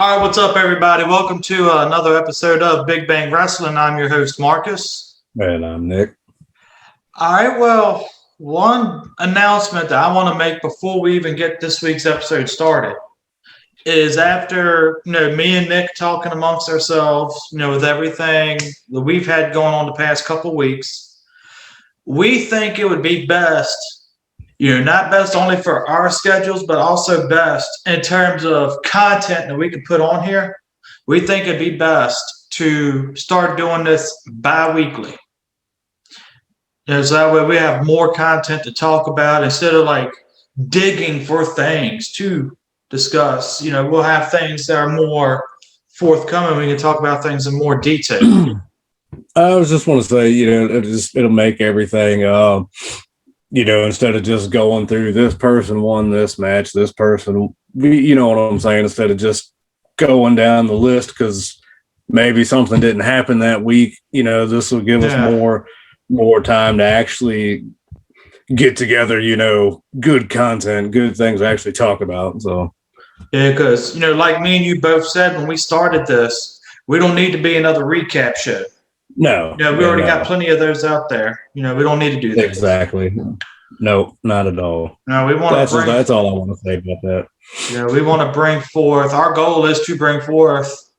All right, what's up, everybody? Welcome to another episode of Big Bang Wrestling. I'm your host, Marcus. And I'm Nick. All right, well, one announcement that I want to make before we even get this week's episode started is after, me and Nick talking amongst ourselves, with everything that we've had going on the past couple weeks, we think it would be best, not best only for our schedules, but also best in terms of content that we can put on here. We think it'd be best to start doing this bi-weekly. So that way we have more content to talk about instead of like digging for things to discuss. We'll have things that are more forthcoming. We can talk about things in more detail. I was just want to say, it'll make everything, instead of just going through this person won this match, this person, you know what I'm saying, instead of just going down the list because maybe something didn't happen that week, this will give us more time to actually get together, good content, good things to actually talk about. So, yeah, because, like me and you both said when we started this, we don't need to be another recap show. No. We already got plenty of those out there. We don't need to do that. Exactly. No, not at all. No, we want to that's all I want to say about that. We want to bring forth, our goal is to bring forth,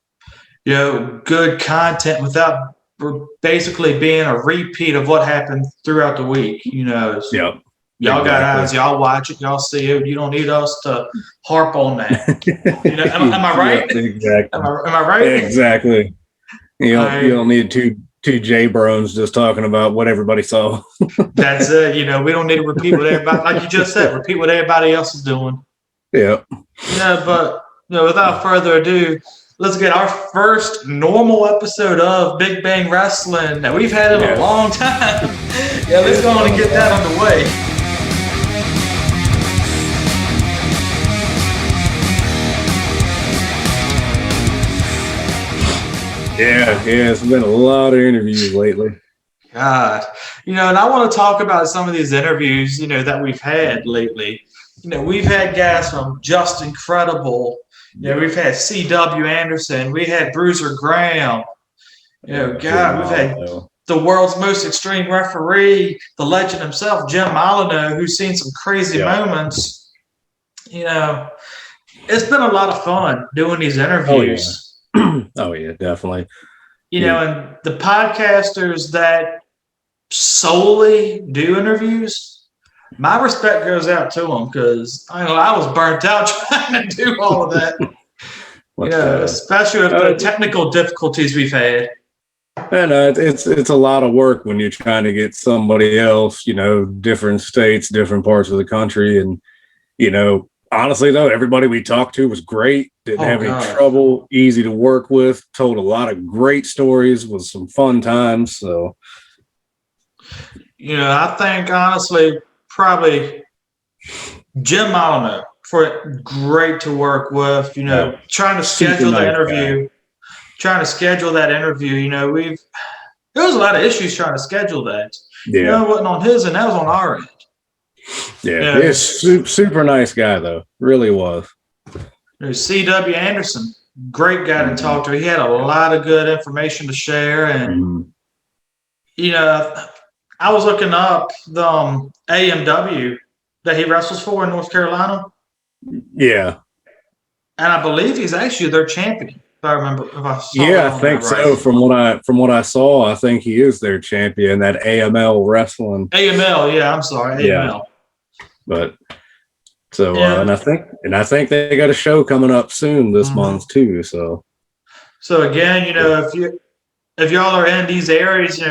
good content without basically being a repeat of what happened throughout the week. Yep. Y'all got eyes, y'all watch it, y'all see it. You don't need us to harp on that. Am I right? Yep, exactly. Am I right? Exactly. You don't need two J-Bros just talking about what everybody saw. That's it. We don't need to repeat what everybody, like you just said, repeat what everybody else is doing. Yeah. But without further ado, let's get our first normal episode of Big Bang Wrestling that we've had in a long time. Let's go on and get that underway. Yeah, it's been a lot of interviews lately. God, and I want to talk about some of these interviews, that we've had lately. We've had guys from Just Incredible. We've had C.W. Anderson. We had Bruiser Graham. We've had the world's most extreme referee, the legend himself, Jim Molyneux, who's seen some crazy moments. It's been a lot of fun doing these interviews. Oh yeah, definitely. And the podcasters that solely do interviews, my respect goes out to them because I was burnt out trying to do all of that. Especially with the technical difficulties we've had. And it's a lot of work when you're trying to get somebody else, different states, different parts of the country, and honestly, though, everybody we talked to was great. Didn't have any trouble. Easy to work with. Told a lot of great stories. Was some fun times. So, I think honestly, probably Jim Molyneux for great to work with. Trying to schedule the interview. Trying to schedule that interview. There was a lot of issues trying to schedule that. Yeah, it wasn't on his end. That was on our end. Yeah, he's super nice guy though. Really was. C.W. Anderson, great guy to talk to. He had a lot of good information to share, and I was looking up the AMW that he wrestles for in North Carolina. Yeah, and I believe he's actually their champion. If I remember, I think so. Right. From what I saw, I think he is their champion. That AML wrestling. AML, yeah. I'm sorry, AML. Yeah. But so and I think they got a show coming up soon this month too. So again, if y'all are in these areas,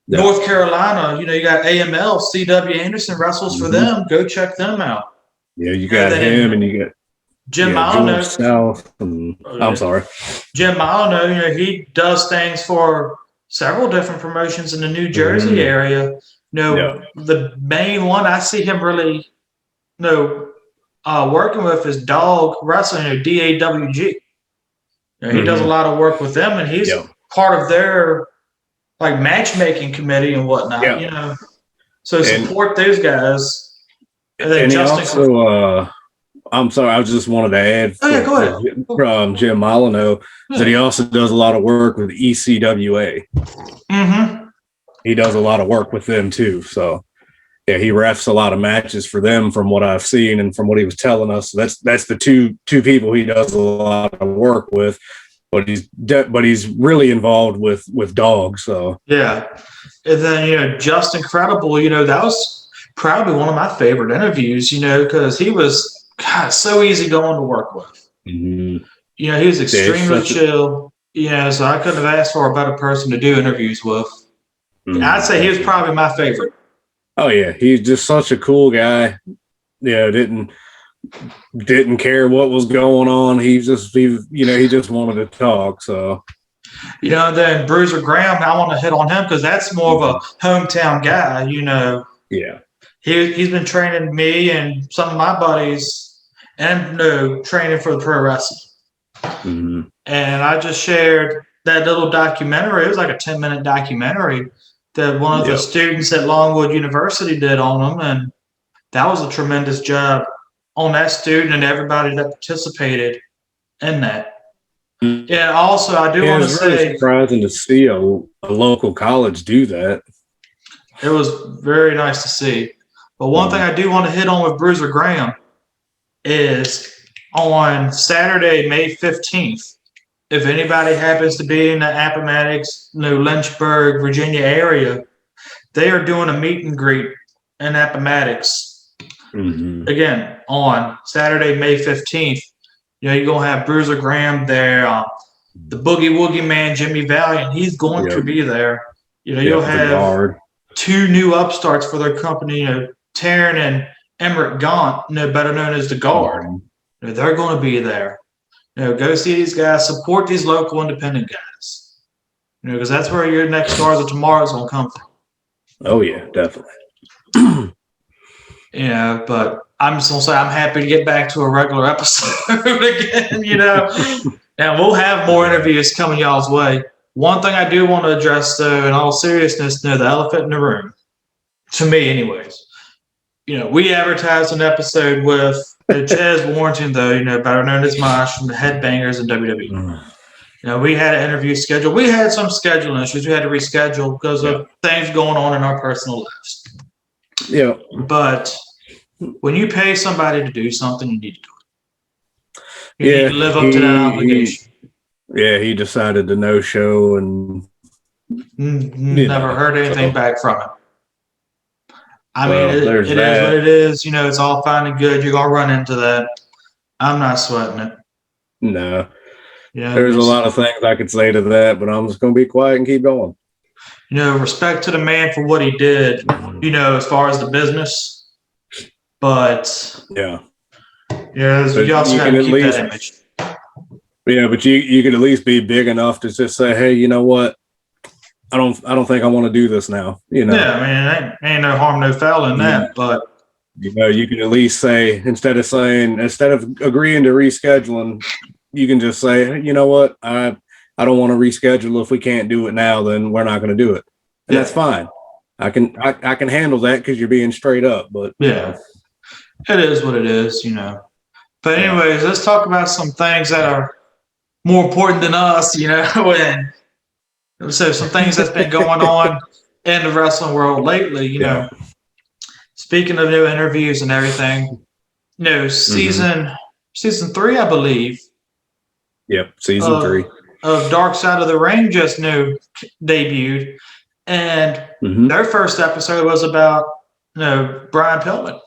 North Carolina, you got AML, C.W. Anderson wrestles for them. Go check them out. Yeah, you got him, and you got Jim Molyneux. South. I'm sorry, Jim Molyneux. You know, he does things for several different promotions in the New Jersey area. You know, the main one I see him really, working with is Dog Wrestling, DAWG. You know, he does a lot of work with them, and he's part of their like matchmaking committee and whatnot. You know, so support those guys. And he I'm sorry, I just wanted to add Oh yeah, go ahead. from Jim Molyneux that he also does a lot of work with ECWA. Mm-hmm. He does a lot of work with them too. So yeah, he refs a lot of matches for them from what I've seen and from what he was telling us. So that's the two people he does a lot of work with. But he's really involved with dogs. So Yeah, and then just incredible. That was probably one of my favorite interviews. Because he was so easy going to work with. mm-hmm. He was Yeah, extremely chill. So I couldn't have asked for a better person to do interviews with. I'd say he was probably my favorite. Oh yeah, he's just such a cool guy. Yeah, didn't care what was going on. He just wanted to talk. So then Bruiser Graham, I want to hit on him because that's more of a hometown guy. Yeah, he's been training me and some of my buddies, and training for the pro wrestling. mm-hmm. And I just shared that little documentary. It was like a 10-minute documentary that one of the students at Longwood University did on him, and that was a tremendous job on that student and everybody that participated in that. And also, I do want to say, really surprising to see a local college do that. It was very nice to see. But one thing I do want to hit on with Bruiser Graham is on Saturday, May 15th, if anybody happens to be in the Appomattox, Lynchburg, Virginia area, they are doing a meet and greet in Appomattox. Mm-hmm. Again, on Saturday, May 15th. You're going to have Bruiser Graham there. The Boogie Woogie Man, Jimmy Valiant, he's going to be there. You'll have two new upstarts for their company, Taryn and Emmerich Gaunt, better known as the Guard. They're going to be there. Go see these guys, support these local independent guys. Because that's where your next stars of tomorrow is going to come from. Oh yeah, definitely. But I'm just going to say I'm happy to get back to a regular episode again, And we'll have more interviews coming y'all's way. One thing I do want to address, though, in all seriousness, the elephant in the room, to me anyways, we advertised an episode with Chaz Warrington, though, better known as Mosh from the Headbangers in WWE. We had an interview scheduled. We had some scheduling issues. We had to reschedule because of things going on in our personal lives. Yeah. But when you pay somebody to do something, you need to do it. You need to live up to that obligation. He decided to no-show and never heard anything back from him. I mean, it is what it is. It's all fine and good. You're going to run into that. I'm not sweating it. No. There's a lot of things I could say to that, but I'm just going to be quiet and keep going. Respect to the man for what he did, as far as the business. But, you also got to keep that image. Yeah, but you could at least be big enough to just say, hey, you know what? I don't think I want to do this now. Yeah, I mean, ain't no harm, no foul in that. But you can at least say instead of agreeing to rescheduling, you can just say, you know what, I don't want to reschedule. If we can't do it now, then we're not going to do it, and that's fine. I can handle that because you're being straight up. But it is what it is, But anyways, let's talk about some things that are more important than us, So some things that's been going on in the wrestling world lately, Speaking of new interviews and everything, season 3, I believe. Yep, season 3 of Dark Side of the Ring just debuted, and their first episode was about Brian Pillman.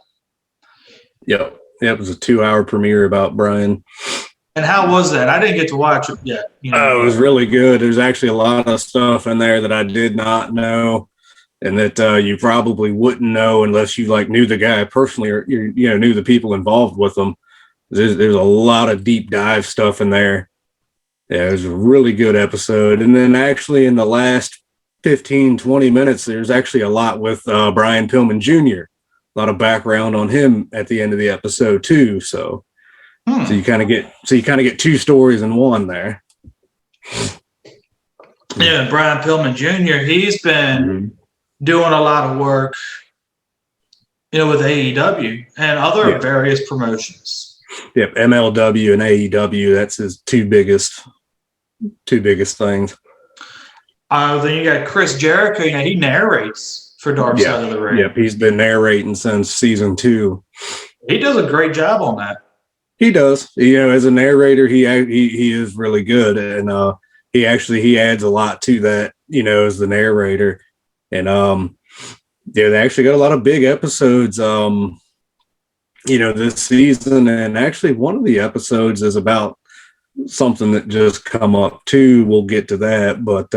Yep, it was a 2-hour premiere about Brian. And how was that? I didn't get to watch it yet. It was really good. There's actually a lot of stuff in there that I did not know, and that you probably wouldn't know unless you knew the guy personally or knew the people involved with him. There's a lot of deep dive stuff in there. Yeah, it was a really good episode. And then actually in the last 15-20 minutes, there's actually a lot with Brian Pillman Jr. A lot of background on him at the end of the episode too. So you kind of get two stories in one there. Yeah, Brian Pillman Jr. He's been doing a lot of work, with AEW and other various promotions. Yep, MLW and AEW. That's his two biggest things. Then you got Chris Jericho. You know, he narrates for Dark Side of the Ring. Yep, he's been narrating since season 2. He does a great job on that. He does. You know, as a narrator, he is really good, and he adds a lot to that. You know, as the narrator, and they actually got a lot of big episodes. You know, this season, and actually one of the episodes is about something that just come up too. We'll get to that, but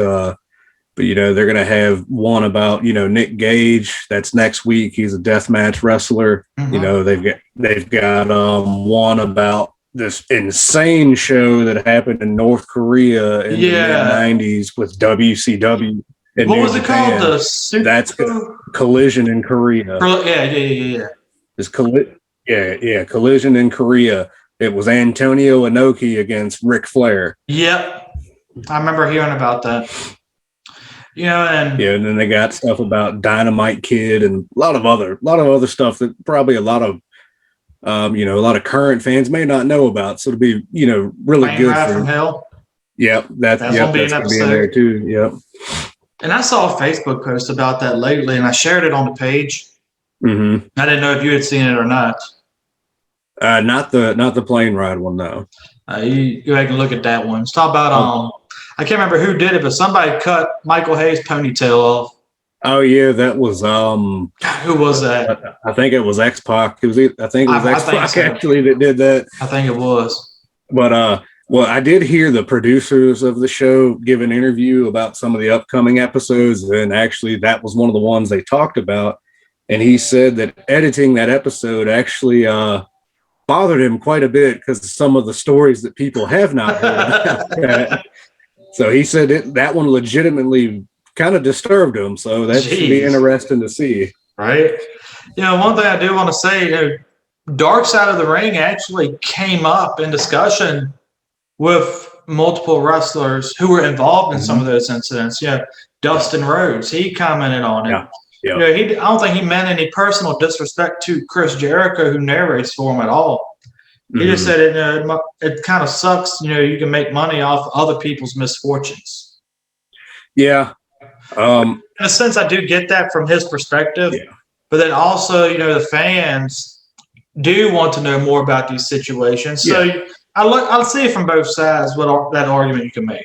you know, they're gonna have one about, you know, Nick Gage. That's next week. He's a deathmatch wrestler. You know, they've got one about this insane show that happened in North Korea in the mid-90s with WCW. What was it called? That's Collision in Korea. Yeah. It's Collision in Korea. It was Antonio Inoki against Ric Flair. Yep, I remember hearing about that. You know, and then they got stuff about Dynamite Kid and a lot of other stuff that probably a lot of current fans may not know about. So it'll be, you know, really Plane good Ride from Hell. Yep, that's gonna be in there too. Yep. And I saw a Facebook post about that lately, and I shared it on the page. Mm-hmm. I didn't know if you had seen it or not. Not the plane ride one, no. You go ahead and look at that one. It's talk about I can't remember who did it, but somebody cut Michael Hayes' ponytail off. Oh yeah, that was who was that? I think it was X-Pac. I think it was X-Pac actually that did that. I think it was. But well, I did hear the producers of the show give an interview about some of the upcoming episodes, and actually that was one of the ones they talked about. And he said that editing that episode actually bothered him quite a bit because of some of the stories that people have not heard about. So he said that one legitimately kind of disturbed him. So that should be interesting to see. Right. You know, one thing I do want to say, you know, Dark Side of the Ring actually came up in discussion with multiple wrestlers who were involved in some of those incidents. Yeah, Dustin Rhodes, he commented on it. Yeah. You know, I don't think he meant any personal disrespect to Chris Jericho, who narrates for him at all. He just said it kind of sucks. You know, you can make money off other people's misfortunes. Yeah. In a sense, I do get that from his perspective. Yeah. But then also, you know, the fans do want to know more about these situations. So I'll see it from both sides, what that argument you can make.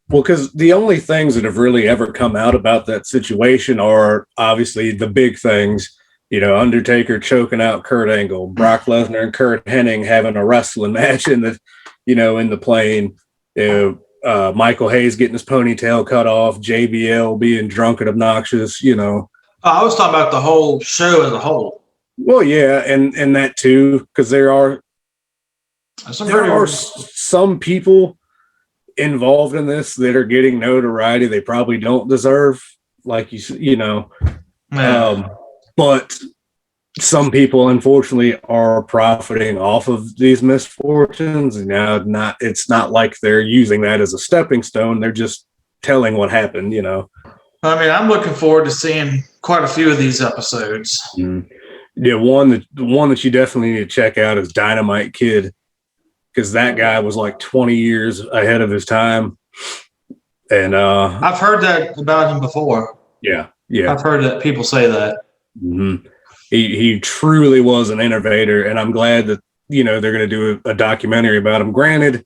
Well, because the only things that have really ever come out about that situation are obviously the big things. You know, Undertaker choking out Kurt Angle, Brock Lesnar and Kurt Hennig having a wrestling match in the plane. Michael Hayes getting his ponytail cut off, JBL being drunk and obnoxious. You know, I was talking about the whole show as a whole. Well, yeah, and that too, because there are some people involved in this that are getting notoriety they probably don't deserve, like you know. Yeah. But some people, unfortunately, are profiting off of these misfortunes. Now, it's not like they're using that as a stepping stone. They're just telling what happened, you know. I mean, I'm looking forward to seeing quite a few of these episodes. Mm. Yeah, the one that you definitely need to check out is Dynamite Kid, because that guy was like 20 years ahead of his time. And I've heard that about him before. Yeah. I've heard that people say that. Mm-hmm. He truly was an innovator, and I'm glad that, you know, they're going to do a documentary about him. Granted,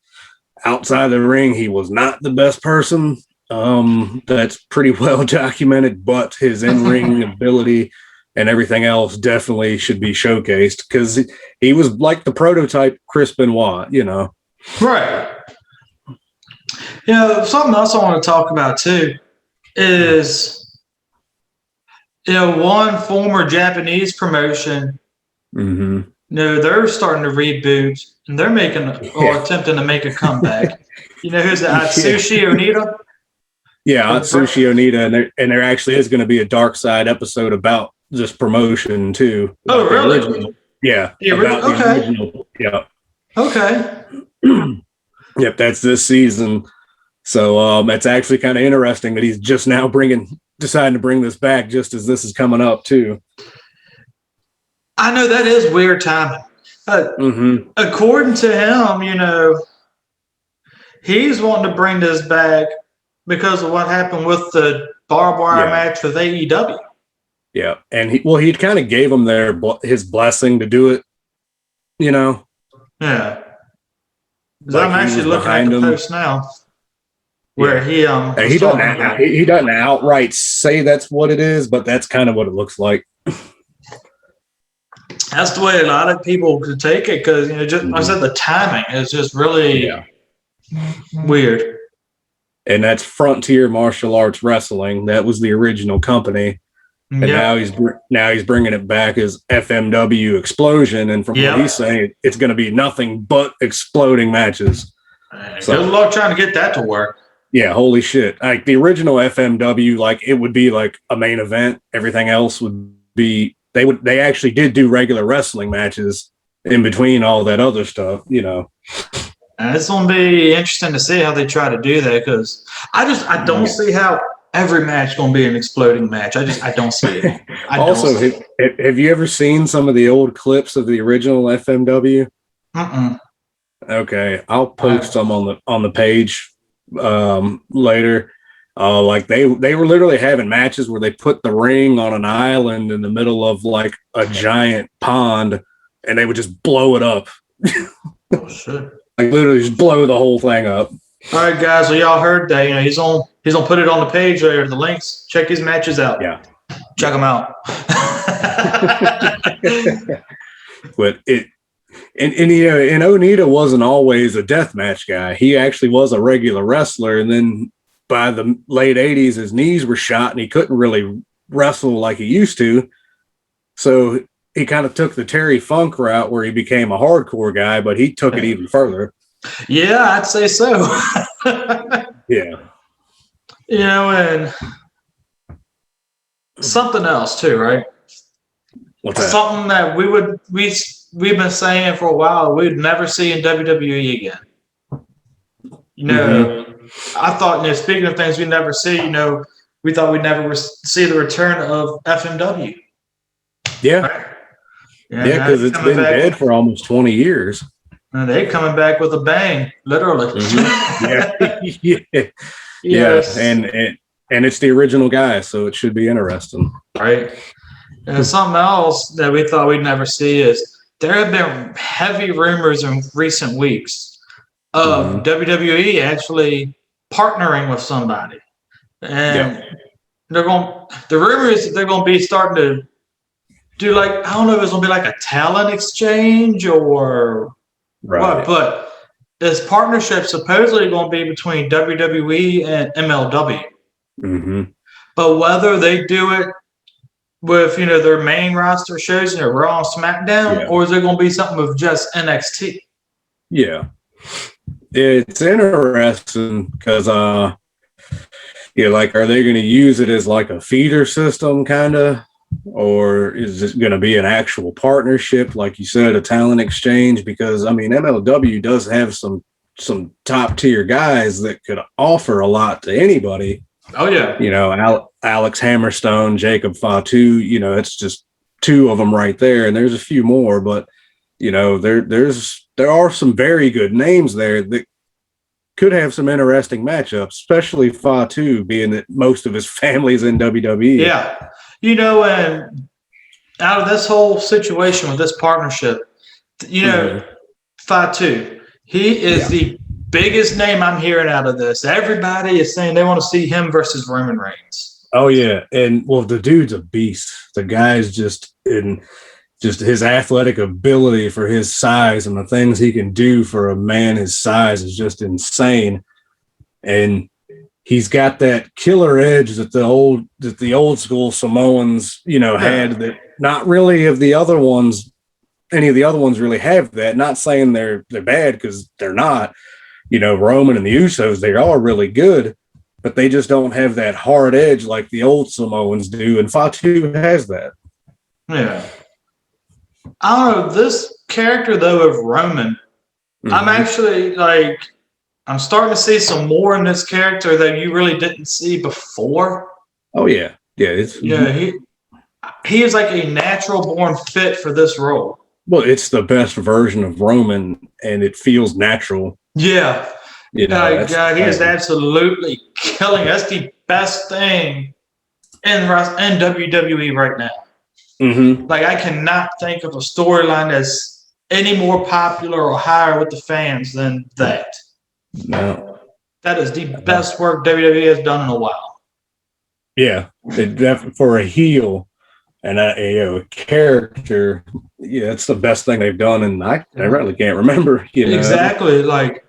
outside the ring, he was not the best person. That's pretty well documented, but his in-ring ability and everything else definitely should be showcased, because he was like the prototype Chris Benoit, you know. Right. You know, something else I want to talk about too is, you know, one former Japanese promotion. Mm-hmm. You know, they're starting to reboot, and they're attempting to make a comeback. You know who's that? Atsushi Onita. Yeah, Atsushi Onita, and there actually is going to be a Dark Side episode about this promotion too. Oh, really? Yeah. Okay. Yeah. Okay. Yep, that's this season. So it's actually kind of interesting that he's just now deciding to bring this back just as this is coming up too. I know that is weird timing. According to him, he's wanting to bring this back because of what happened with the barbed wire match with AEW. Yeah, and he kind of gave them his blessing to do it. Yeah. Like I'm actually looking at the post now, where he doesn't outright say that's what it is, but that's kind of what it looks like. That's the way a lot of people could take it because I said the timing is just really weird. And that's Frontier Martial Arts Wrestling. That was the original company. And now he's bringing it back as FMW Explosion, and from what he's saying, it's going to be nothing but exploding matches. Good luck trying to get that to work. Yeah, holy shit! Like the original FMW, like it would be like a main event. Everything else would be they actually did do regular wrestling matches in between all that other stuff. And it's going to be interesting to see how they try to do that because I don't see how every match is going to be an exploding match. I don't see it. Have you ever seen some of the old clips of the original FMW? Okay, I'll post some on the page later. Like they were literally having matches where they put the ring on an island in the middle of like a giant pond, and they would just blow it up. Oh shit! Like literally just blow the whole thing up. All right, guys. Well, y'all heard that. He's gonna put it on the page there. The links. Check his matches out. Yeah, check them out. But and Onita wasn't always a deathmatch guy. He actually was a regular wrestler, and then by the late '80s, his knees were shot, and he couldn't really wrestle like he used to. So he kind of took the Terry Funk route, where he became a hardcore guy, but he took it even further. Yeah, I'd say so. Yeah. And something else too, right? What's that? Something that we've been saying for a while we'd never see in WWE again. I thought, speaking of things we never see, we thought we'd never see the return of FMW. Yeah. Right? Yeah, because it's been dead for almost 20 years. And they're coming back with a bang, literally. Yes. And it's the original guy, so it should be interesting. Right. And something else that we thought we'd never see is there have been heavy rumors in recent weeks of WWE actually partnering with somebody. And the rumor is that they're going to be starting to do I don't know if it's going to be like a talent exchange or what, but this partnership supposedly going to be between WWE and MLW. But whether they do it with their main roster shows, Raw and SmackDown, or is it going to be something with just NXT? Yeah, it's interesting because are they going to use it as like a feeder system, kind of, or is it going to be an actual partnership, like you said, a talent exchange? Because MLW does have some top tier guys that could offer a lot to anybody. Oh yeah. Alex Hammerstone, Jacob Fatu, it's just two of them right there. And there's a few more, but there are some very good names there that could have some interesting matchups, especially Fatu, being that most of his family's in WWE. Yeah. And out of this whole situation with this partnership, Fatu, he is the biggest name I'm hearing out of this. Everybody is saying they want to see him versus Roman Reigns. Oh yeah, and the dude's a beast. The guy's just his athletic ability for his size and the things he can do for a man his size is just insane. And he's got that killer edge that the old school Samoans, had, that not really of the other ones. Any of the other ones really have that. Not saying they're bad, because they're not. Roman and the Usos, they are really good, but they just don't have that hard edge like the old Samoans do. And Fatu has that. Yeah. I don't know. This character, though, of Roman, I'm actually I'm starting to see some more in this character that you really didn't see before. Oh, yeah. Yeah. He is like a natural born fit for this role. well, it's the best version of Roman, and it feels natural. Yeah. You know, God, he is absolutely killing. That's the best thing in WWE right now. Mm-hmm. Like, I cannot think of a storyline that's any more popular or higher with the fans than that. No. That is the best work WWE has done in a while. Yeah, for a heel and a character, yeah, it's the best thing they've done, and I really can't remember. Exactly. Like,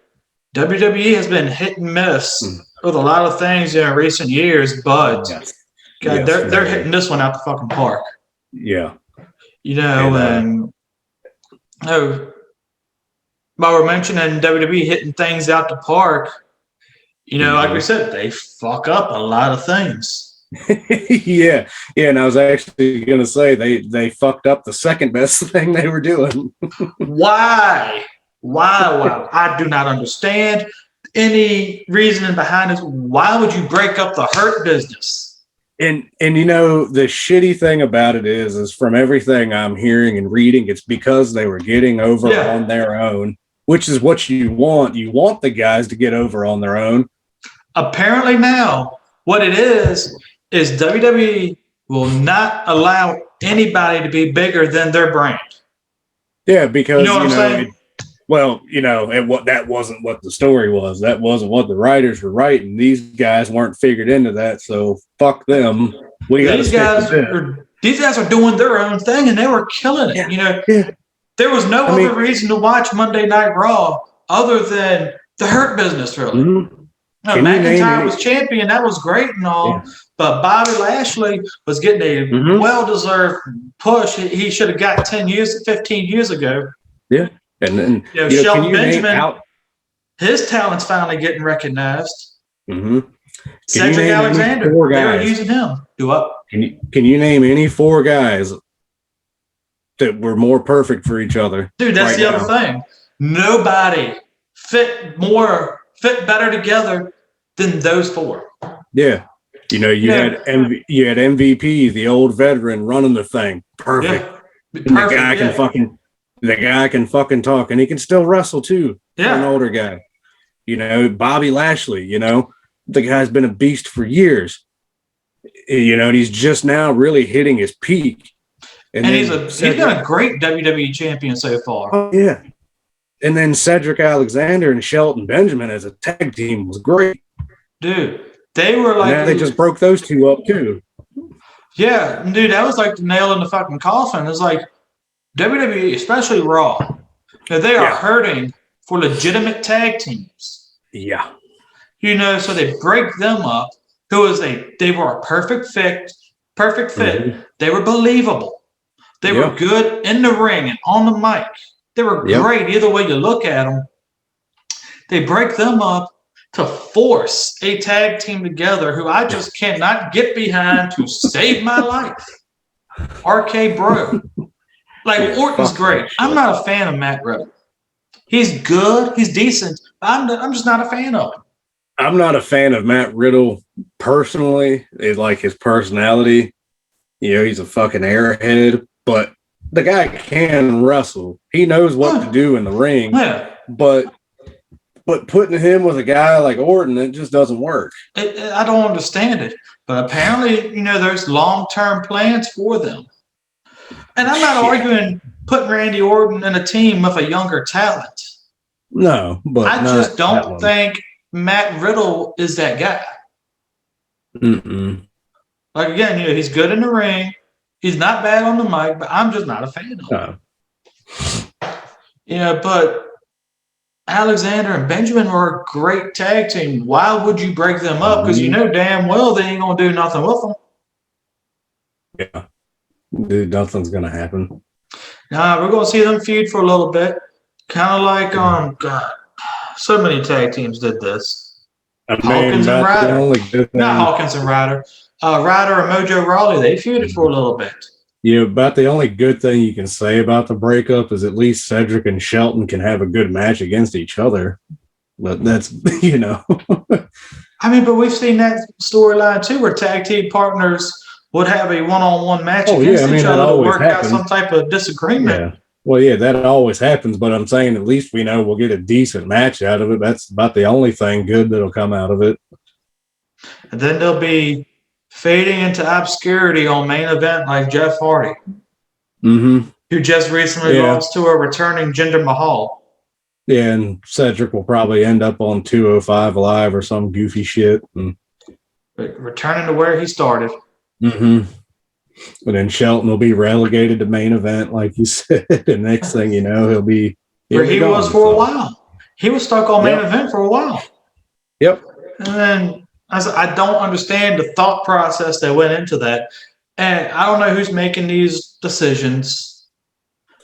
WWE has been hit and miss with a lot of things in recent years, but God, they're hitting this one out the fucking park. Yeah. And while we're mentioning WWE hitting things out the park, like we said, they fuck up a lot of things. yeah, and I was actually going to say they fucked up the second best thing they were doing. Why? I do not understand any reasoning behind this. Why would you break up the Hurt business? And the shitty thing about it is from everything I'm hearing and reading, it's because they were getting over on their own, which is what you want. You want the guys to get over on their own. Apparently now, what it is WWE will not allow anybody to be bigger than their brand. Yeah, because you know what I'm saying? That wasn't what the story was. That wasn't what the writers were writing. These guys weren't figured into that, so fuck them. These guys are doing their own thing, and they were killing it. There was no other reason to watch Monday Night Raw other than the Hurt business, really. Mm-hmm. McIntyre was champion. That was great and all. Yeah. But Bobby Lashley was getting a well-deserved push. He should have got 15 years ago. Yeah. And then, Shelton Benjamin, his talent's finally getting recognized. Mm-hmm. Cedric Alexander, they were using him. Can you name any 4 guys that were more perfect for each other? Dude, that's the other thing. Nobody fit better together than those 4. Yeah. You had MVP, the old veteran, running the thing. Perfect. Yeah. The guy can fucking talk, and he can still wrestle too. Yeah. An older guy. Bobby Lashley, the guy's been a beast for years. And he's just now really hitting his peak. And he's been a great WWE champion so far. Oh, yeah. And then Cedric Alexander and Shelton Benjamin as a tag team was great. Dude, they were like... Now they just broke those 2 up, too. Yeah, dude, that was like the nail in the fucking coffin. It's like WWE, especially Raw, they are hurting for legitimate tag teams. Yeah. So they break them up. They were a perfect fit. Mm-hmm. They were believable. They were good in the ring and on the mic. They were great either way you look at them. They break them up to force a tag team together who I just cannot get behind to save my life. RK Bro. Orton's great. I'm not a fan of Matt Riddle. He's good. He's decent. I'm just not a fan of him. I'm not a fan of Matt Riddle personally. It's like his personality. He's a fucking airhead, but the guy can wrestle. He knows what to do in the ring. Yeah. But putting him with a guy like Orton, it just doesn't work. I don't understand it. But apparently, there's long-term plans for them. And I'm not arguing putting Randy Orton in a team with a younger talent. No, but I just don't think Matt Riddle is that guy. Mm-mm. Again, he's good in the ring. He's not bad on the mic, but I'm just not a fan of him. But Alexander and Benjamin were a great tag team. Why would you break them up? Because damn well they ain't going to do nothing with them. Yeah. Dude, nothing's going to happen. Nah, we're going to see them feud for a little bit. Kind of like, God, so many tag teams did this. Hawkins and Ryder. Not Hawkins and Ryder. Ryder and Mojo Rawley, they feuded for a little bit. About the only good thing you can say about the breakup is at least Cedric and Shelton can have a good match against each other. But that's, but we've seen that storyline too, where tag team partners would have a one-on-one match against each other to work out some type of disagreement. Well, yeah, that always happens, but I'm saying at least we know we'll get a decent match out of it. That's about the only thing good that'll come out of it. And then they'll be fading into obscurity on main event like Jeff Hardy, Mm-hmm. who just recently Yeah. lost to a returning Jinder Mahal. Yeah, and Cedric will probably end up on 205 Live or some goofy shit. But returning to where he started. Mm-hmm. And then Shelton will be relegated to main event, like you said. And next thing you know, he'll be where he gone, was for a while. He was stuck on main event for a while. Yep. And then I don't understand the thought process that went into that. And I don't know who's making these decisions.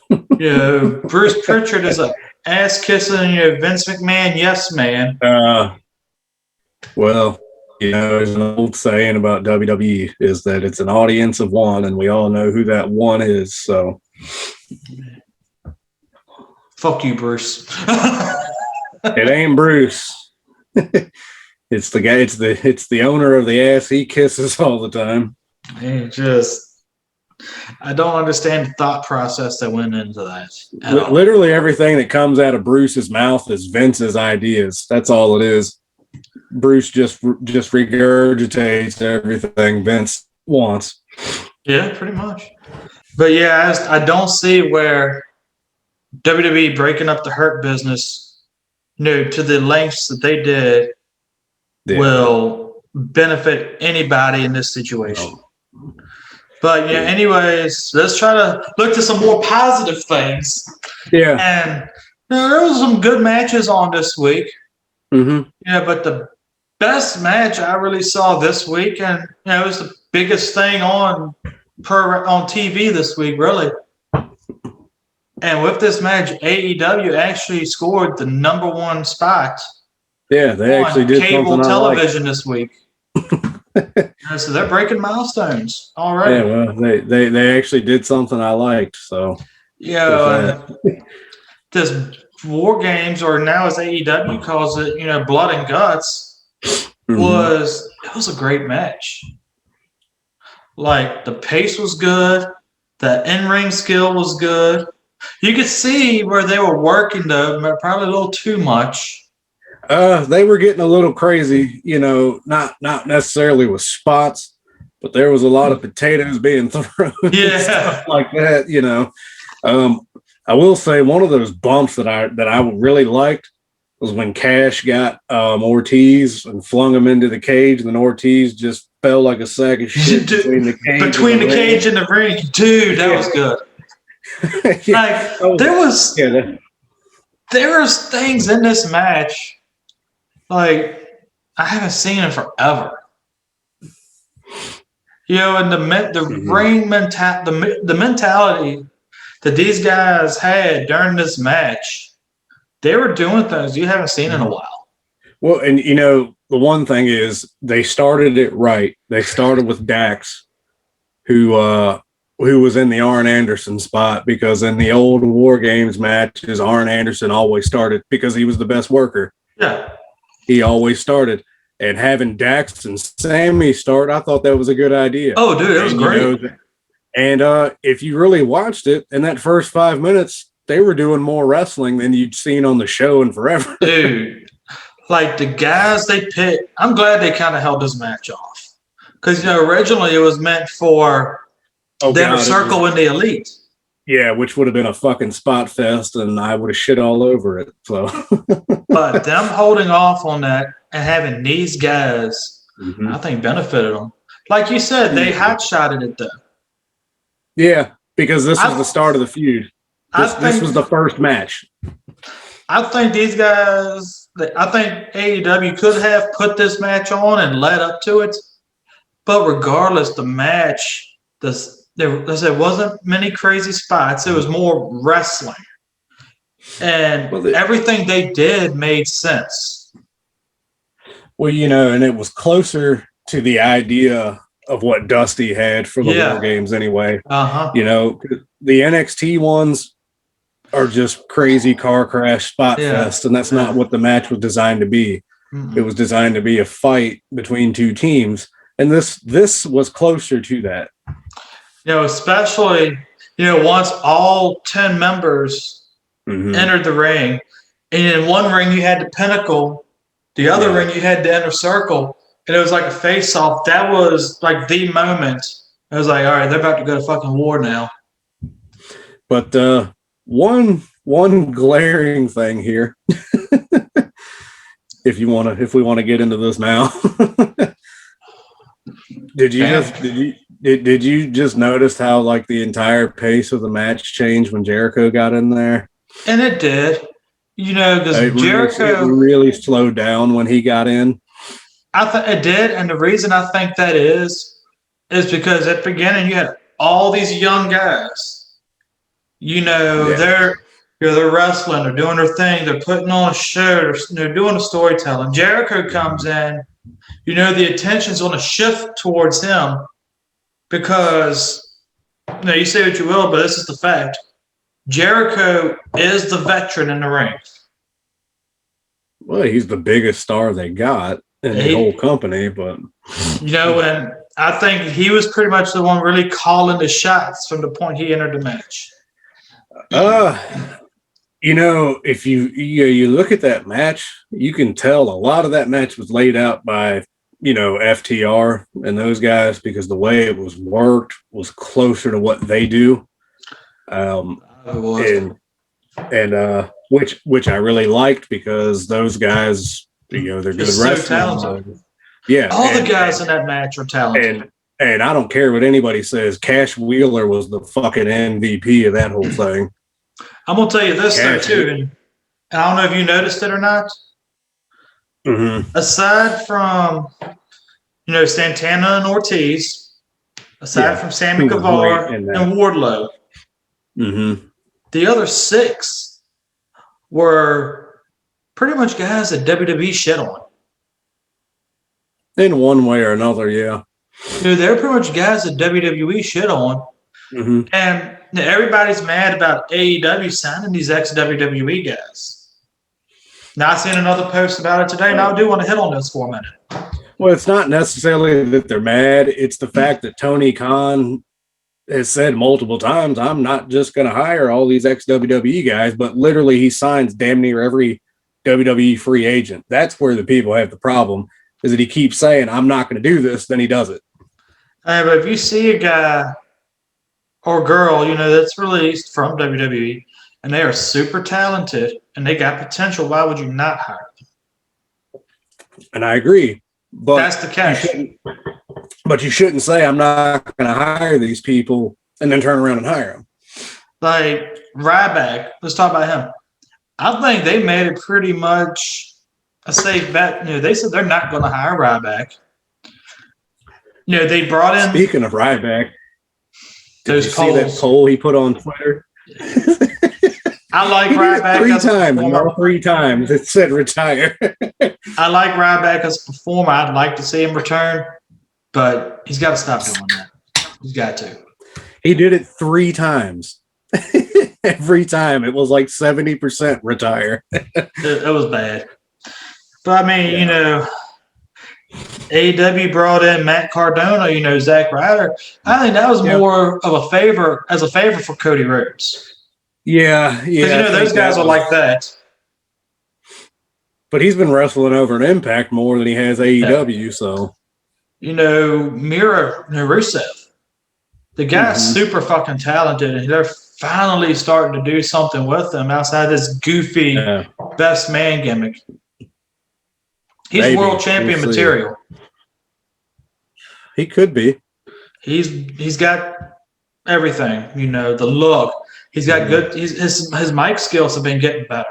Bruce Pritchard is a ass kissing, Vince McMahon, yes man. Well, there's an old saying about WWE is that it's an audience of one, and we all know who that one is. So, fuck you, Bruce. It ain't Bruce. It's the guy. It's the owner of the ass he kisses all the time. I don't understand the thought process that went into that. Literally everything that comes out of Bruce's mouth is Vince's ideas. That's all it is. Bruce just regurgitates everything Vince wants. Yeah, pretty much. But yeah, I don't see where WWE breaking up the Hurt business, to the lengths that they did, will benefit anybody in this situation. Oh. But yeah, anyways, let's try to look to some more positive things. Yeah. And there was some good matches on this week. Mm-hmm. Yeah, but the best match I really saw this week, and it was the biggest thing on TV this week, really. And with this match, AEW actually scored the #1 spot. Yeah, they actually did cable television this week. So they're breaking milestones already. Yeah, well, they actually did something I liked. So this War Games, or now as AEW calls it, Blood and Guts, was a great match. Like the pace was good, the in-ring skill was good. You could see where they were working though, probably a little too much. They were getting a little crazy, not necessarily with spots, but there was a lot of potatoes being thrown. Yeah, stuff like that. I will say one of those bumps that I really liked was when Cash got Ortiz and flung him into the cage, and then Ortiz just fell like a sack of shit between the cage and the ring. Dude, that was good. There was things in this match like I haven't seen in forever. And the ring the mentality that these guys had during this match, they were doing things you haven't seen in a while. Well, and the one thing is they started it right. They started with Dax, who was in the Arn Anderson spot, because in the old War Games matches, Arn Anderson always started because he was the best worker. Yeah. He always started. And having Dax and Sammy start, I thought that was a good idea. Oh, dude, it was great. And if you really watched it, in that first 5 minutes, they were doing more wrestling than you'd seen on the show in forever. Dude, like the guys they picked, I'm glad they kind of held this match off. Because, originally it was meant for them to circle in the Elite. Yeah, which would have been a fucking spot fest, and I would have shit all over it. So, but them holding off on that and having these guys, I think benefited them. Like you said, they hot-shotted it though. Yeah, because this was the start of the feud. This was the first match. I think these guys, I think AEW could have put this match on and led up to it, but regardless, the match, there wasn't many crazy spots. It was more wrestling. And everything they did made sense. Well, and it was closer to the idea of what Dusty had for the War Games anyway. The NXT ones are just crazy car crash spot fest, and that's not what the match was designed to be. Mm-hmm. It was designed to be a fight between two teams, and this was closer to that. Especially once all 10 members entered the ring, and in one ring you had the Pinnacle, the other ring you had the Inner Circle, and it was like a face-off. That was like the moment. I was like, all right, they're about to go to fucking war now. But one glaring thing here, if we want to get into this now, did you just notice how like the entire pace of the match changed when Jericho got in there? And it did, because Jericho really slowed down when he got in. It did, and the reason I think that is because at the beginning you had all these young guys. They're wrestling, they're doing their thing, they're putting on a show, they're doing the storytelling. Jericho comes in, the attention's going to shift towards him because, you say what you will, but this is the fact. Jericho is the veteran in the ring. Well, he's the biggest star they got in the whole company, but and I think he was pretty much the one really calling the shots from the point he entered the match. If you look at that match, you can tell a lot of that match was laid out by FTR and those guys, because the way it was worked was closer to what they do. Which I really liked, because those guys, they're good wrestlers. So, yeah, all the guys in that match are talented. And I don't care what anybody says, Cash Wheeler was the fucking MVP of that whole thing. I'm gonna tell you this though too, and I don't know if you noticed it or not. Aside from Santana and Ortiz, aside from Sammy Guevara and Wardlow, the other 6 were pretty much guys that WWE shit on. In one way or another, yeah. They're pretty much guys that WWE shit on. And everybody's mad about AEW signing these ex-WWE guys. Now, I seen another post about it today, and I do want to hit on this for a minute. Well, it's not necessarily that they're mad. It's the fact that Tony Khan has said multiple times, I'm not just going to hire all these ex-WWE guys, but literally he signs damn near every WWE free agent. That's where the people have the problem, is that he keeps saying, I'm not going to do this, then he does it. But if you see a guy or girl, that's released from WWE, and they are super talented, and they got potential, why would you not hire them? And I agree. But that's the catch. But you shouldn't say, I'm not going to hire these people, and then turn around and hire them. Like Ryback, let's talk about him. I think they made it pretty much a safe bet. They said they're not going to hire Ryback. They brought in. Speaking of Ryback, did you see that poll he put on Twitter? I like Ryback. 3 times it said retire. I like Ryback as a performer. I'd like to see him return, but he's got to stop doing that. He's got to. He did it 3 times. Every time it was like 70% retire. It was bad. But I mean, AEW brought in Matt Cardona, Zack Ryder. I think that was more of a favor for Cody Rhodes. Yeah. Because those guys are like that. But he's been wrestling over an Impact more than he has AEW, so. Mira Rusev. The guy's super fucking talented, and they're finally starting to do something with him outside this goofy best man gimmick. He's world champion material. He could be. He's got everything, the look. He's got good. His mic skills have been getting better.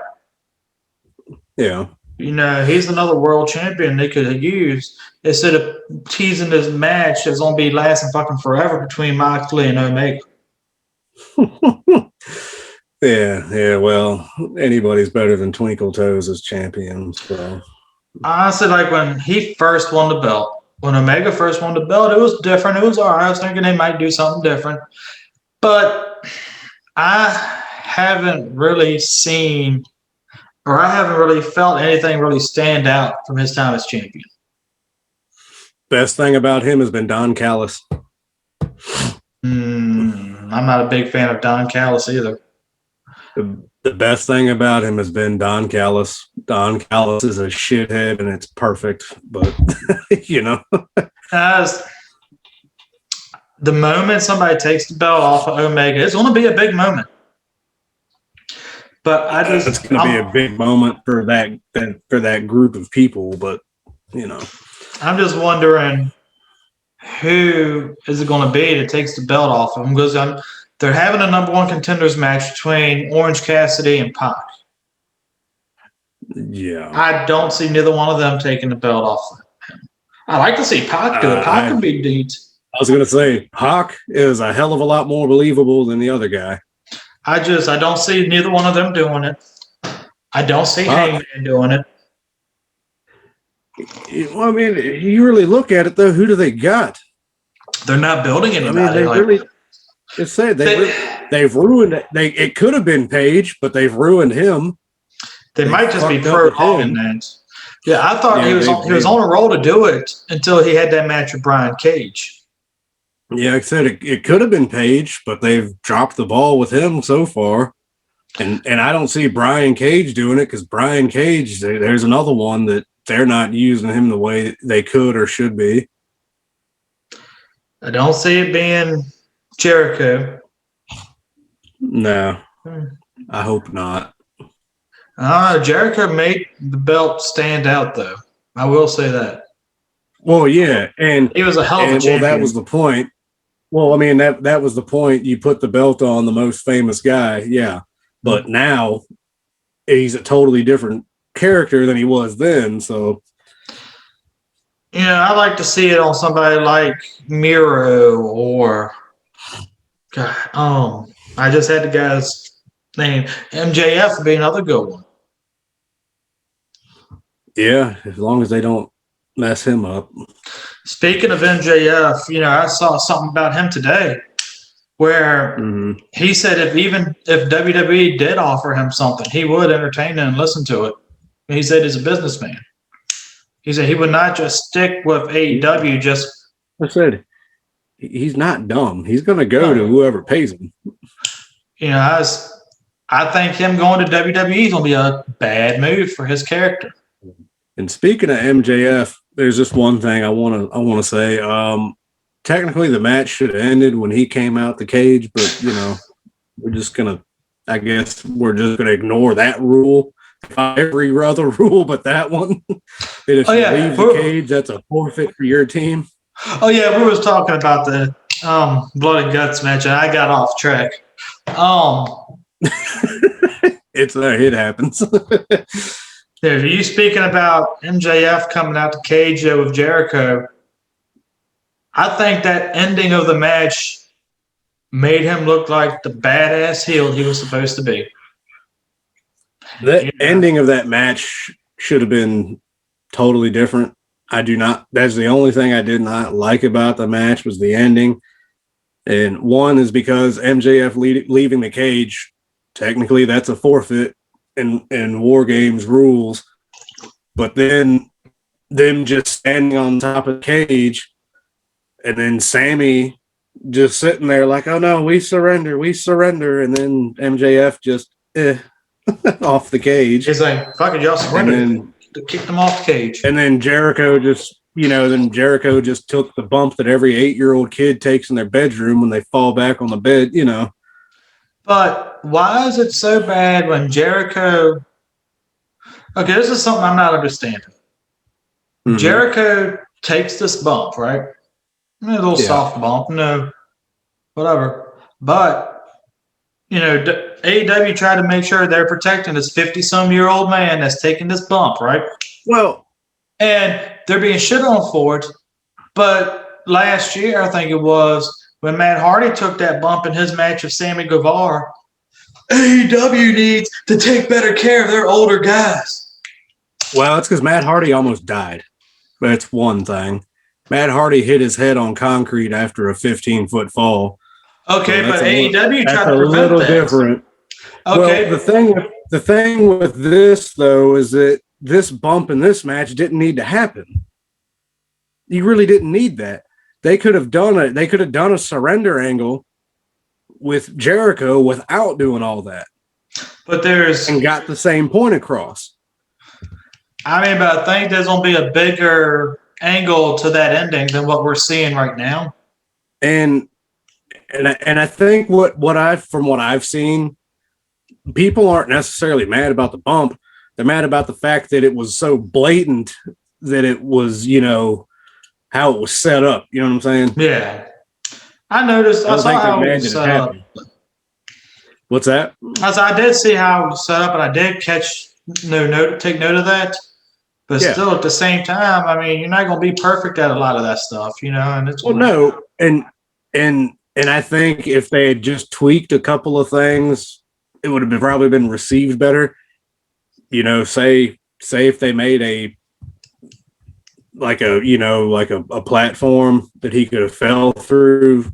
Yeah. He's another world champion they could have used instead of teasing this match that's gonna be lasting fucking forever between Moxley and Omega. Yeah. Well, anybody's better than Twinkle Toes as champion. So honestly, like when he first won the belt, when Omega first won the belt, it was different. It was all right. I was thinking they might do something different, but I haven't really seen, or I haven't really felt anything really stand out from his time as champion. Best thing about him has been Don Callis. I I'm not a big fan of Don Callis either. The best thing about him has been Don Callis. Don Callis is a shithead, and it's perfect. But As the moment somebody takes the belt off of Omega, it's going to be a big moment. But it's going to be a big moment for that group of people. But I'm just wondering who is it going to be that takes the belt off of him? Because they're having a number one contenders match between Orange Cassidy and Pac. Yeah, I don't see neither one of them taking the belt off of him. I like to see Pac do it. Pac can beat Deeds. I was going to say Pac is a hell of a lot more believable than the other guy. I don't see neither one of them doing it. I don't see Heyman doing it. Well, I mean, you really look at it though. Who do they got? They're not building anybody. I mean, they've ruined it. It could have been Page, but they've ruined him. They might just be prolonging that. Yeah, I thought he was on a roll to do it until he had that match with Brian Cage. Yeah, like I said, it could have been Page, but they've dropped the ball with him so far. And I don't see Brian Cage doing it because Brian Cage, there's another one that they're not using him the way they could or should be. I don't see it being Jericho. No, I hope not. Jericho made the belt stand out, though. I will say that. Well, yeah, and he was a hell of a champion. Well, that was the point. Well, I mean, that was the point. You put the belt on the most famous guy, yeah. But now he's a totally different character than he was then. So, I like to see it on somebody like Miro or God. I just had the guy's name. MJF would be another good one. Yeah, as long as they don't mess him up. Speaking of MJF, I saw something about him today where he said if WWE did offer him something, he would entertain it and listen to it. He said he's a businessman. He said he would not just stick with AEW. I said he's not dumb. He's going to go to whoever pays him. I think him going to WWE is going to be a bad move for his character. And speaking of MJF, there's just one thing I want to say. Technically, the match should have ended when he came out the cage, but we're just gonna ignore that rule. Every other rule, but that one. If you leave the cage, that's a forfeit for your team. Oh yeah, we was talking about the blood and guts match, and I got off track. It happens. Are you speaking about MJF coming out the cage with Jericho? I think that ending of the match made him look like the badass heel he was supposed to be. The ending of that match should have been totally different. That's the only thing I did not like about the match was the ending. And one is because MJF leaving the cage, technically that's a forfeit in War Games rules. But then them just standing on top of the cage and then Sammy just sitting there like, oh no, we surrender. And then MJF just off the cage. He's like, fuck it, y'all surrender. To kick them off the cage. And then Jericho just took the bump that every 8-year-old kid takes in their bedroom when they fall back on the bed, But why is it so bad when Jericho... Okay, this is something I'm not understanding. Mm-hmm. Jericho takes this bump, right? A little soft bump, whatever. But, AEW tried to make sure they're protecting this 50-some-year-old man that's taking this bump, right? Well, and they're being shit on for it. But last year, I think it was, when Matt Hardy took that bump in his match with Sammy Guevara, AEW needs to take better care of their older guys. Well, it's because Matt Hardy almost died. That's one thing. Matt Hardy hit his head on concrete after a 15-foot fall. Okay, but AEW tried to prevent that. That's a little different. Okay. Well, the thing with this, though, is that this bump in this match didn't need to happen. You really didn't need that. They could have done it. They could have done a surrender angle with Jericho without doing all that. But there's and got the same point across. I mean, but I think there's gonna be a bigger angle to that ending than what we're seeing right now. And I think what I've seen, people aren't necessarily mad about the bump. They're mad about the fact that it was so blatant that it was, how it was set up. You know what I'm saying? Yeah. I noticed. I saw how it was set up. What's that? I did see how it was set up, and I did take note of that. But still, at the same time, I mean, you're not going to be perfect at a lot of that stuff, and it's and I think if they had just tweaked a couple of things, it would have probably been received better. Say if they made a platform that he could have fell through,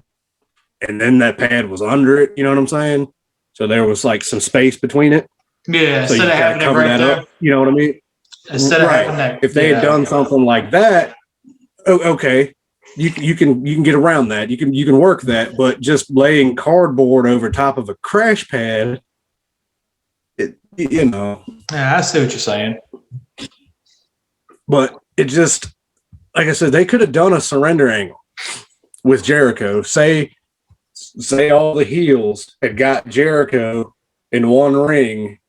and then that pad was under it. You know what I'm saying? So there was like some space between it. Yeah, so instead of having it right there. You know what I mean? Instead of having that, if they had done something like that, okay, you can get around that. You can work that, but just laying cardboard over top of a crash pad, Yeah, I see what you're saying. But it just, like I said, they could have done a surrender angle with Jericho. Say all the heels had got Jericho in one ring,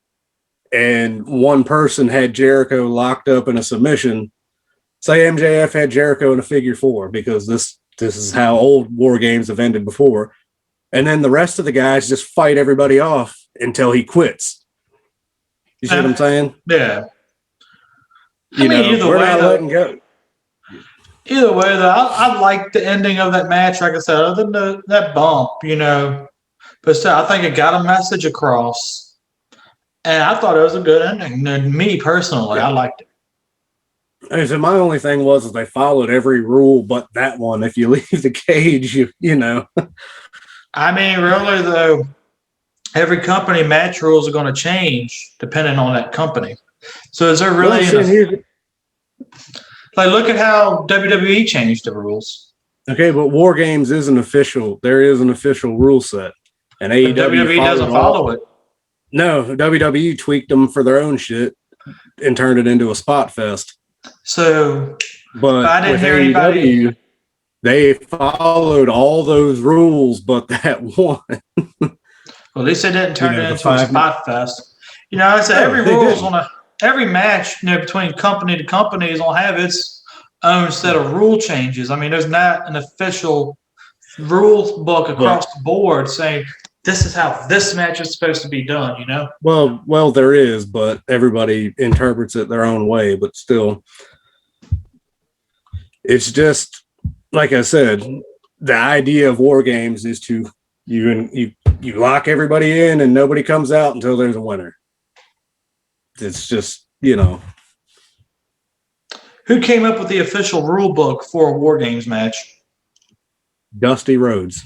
and one person had Jericho locked up in a submission. Say MJF had Jericho in a figure 4, because this is how old War Games have ended before. And then the rest of the guys just fight everybody off until he quits. You see what I'm saying? Yeah. Either way, Either way, though, I like the ending of that match. Like I said, other than that bump, but still, I think it got a message across, and I thought it was a good ending. And me personally, I liked it. So my only thing was they followed every rule but that one. If you leave the cage, you know. I mean, really though, every company match rules are going to change depending on that company. So is there really look at how WWE changed the rules. Okay, but War Games isn't official. There is an official rule set, and WWE doesn't follow it. No, WWE tweaked them for their own shit and turned it into a spot fest. So, but I didn't hear anybody. They followed all those rules, but that one. Well, at least they didn't turn it into a spot fest. I said every match, between company to company is gonna have its own set of rule changes. I mean, there's not an official rule book across the board saying this is how this match is supposed to be done. Well, there is, but everybody interprets it their own way. But still, it's just like I said. The idea of War Games is to you lock everybody in and nobody comes out until there's a winner. It's just, Who came up with the official rule book for a War Games match? Dusty Rhodes.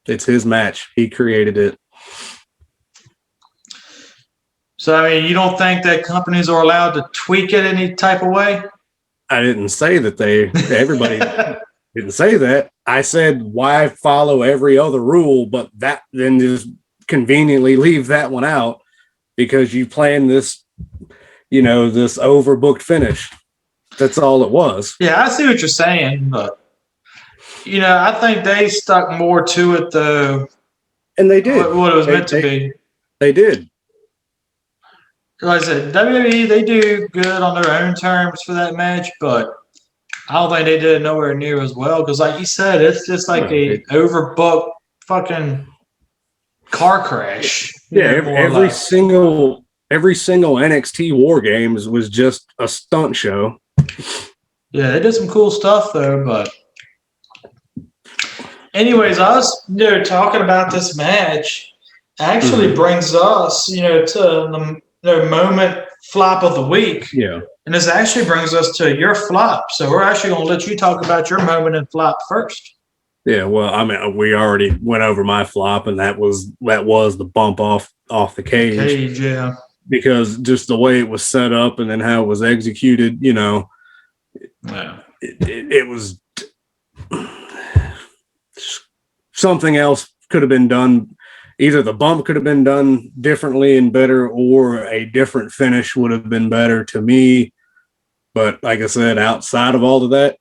It's his match. He created it. So, I mean, you don't think that companies are allowed to tweak it any type of way? I didn't say that everybody didn't say that. I said, why follow every other rule, but then just conveniently leave that one out because you plan this, this overbooked finish. That's all it was. Yeah, I see what you're saying, but I think they stuck more to it though. And they did what it was meant to be. They did. Like I said, WWE, they do good on their own terms for that match, but I don't think they did it nowhere near as well. Because, like you said, it's just like a overbooked fucking car crash. Yeah, every single NXT War Games was just a stunt show. Yeah, they did some cool stuff though. But, anyways, us talking about this match actually brings us to the moment flop of the week. Yeah. And this actually brings us to your flop. So we're actually going to let you talk about your moment and flop first. Yeah, well, I mean, we already went over my flop, and that was the bump off the cage. Yeah. Because just the way it was set up and then how it was executed, Yeah. It was something else could have been done. either the bump could have been done differently and better, or a different finish would have been better to me. But like I said, outside of all of that,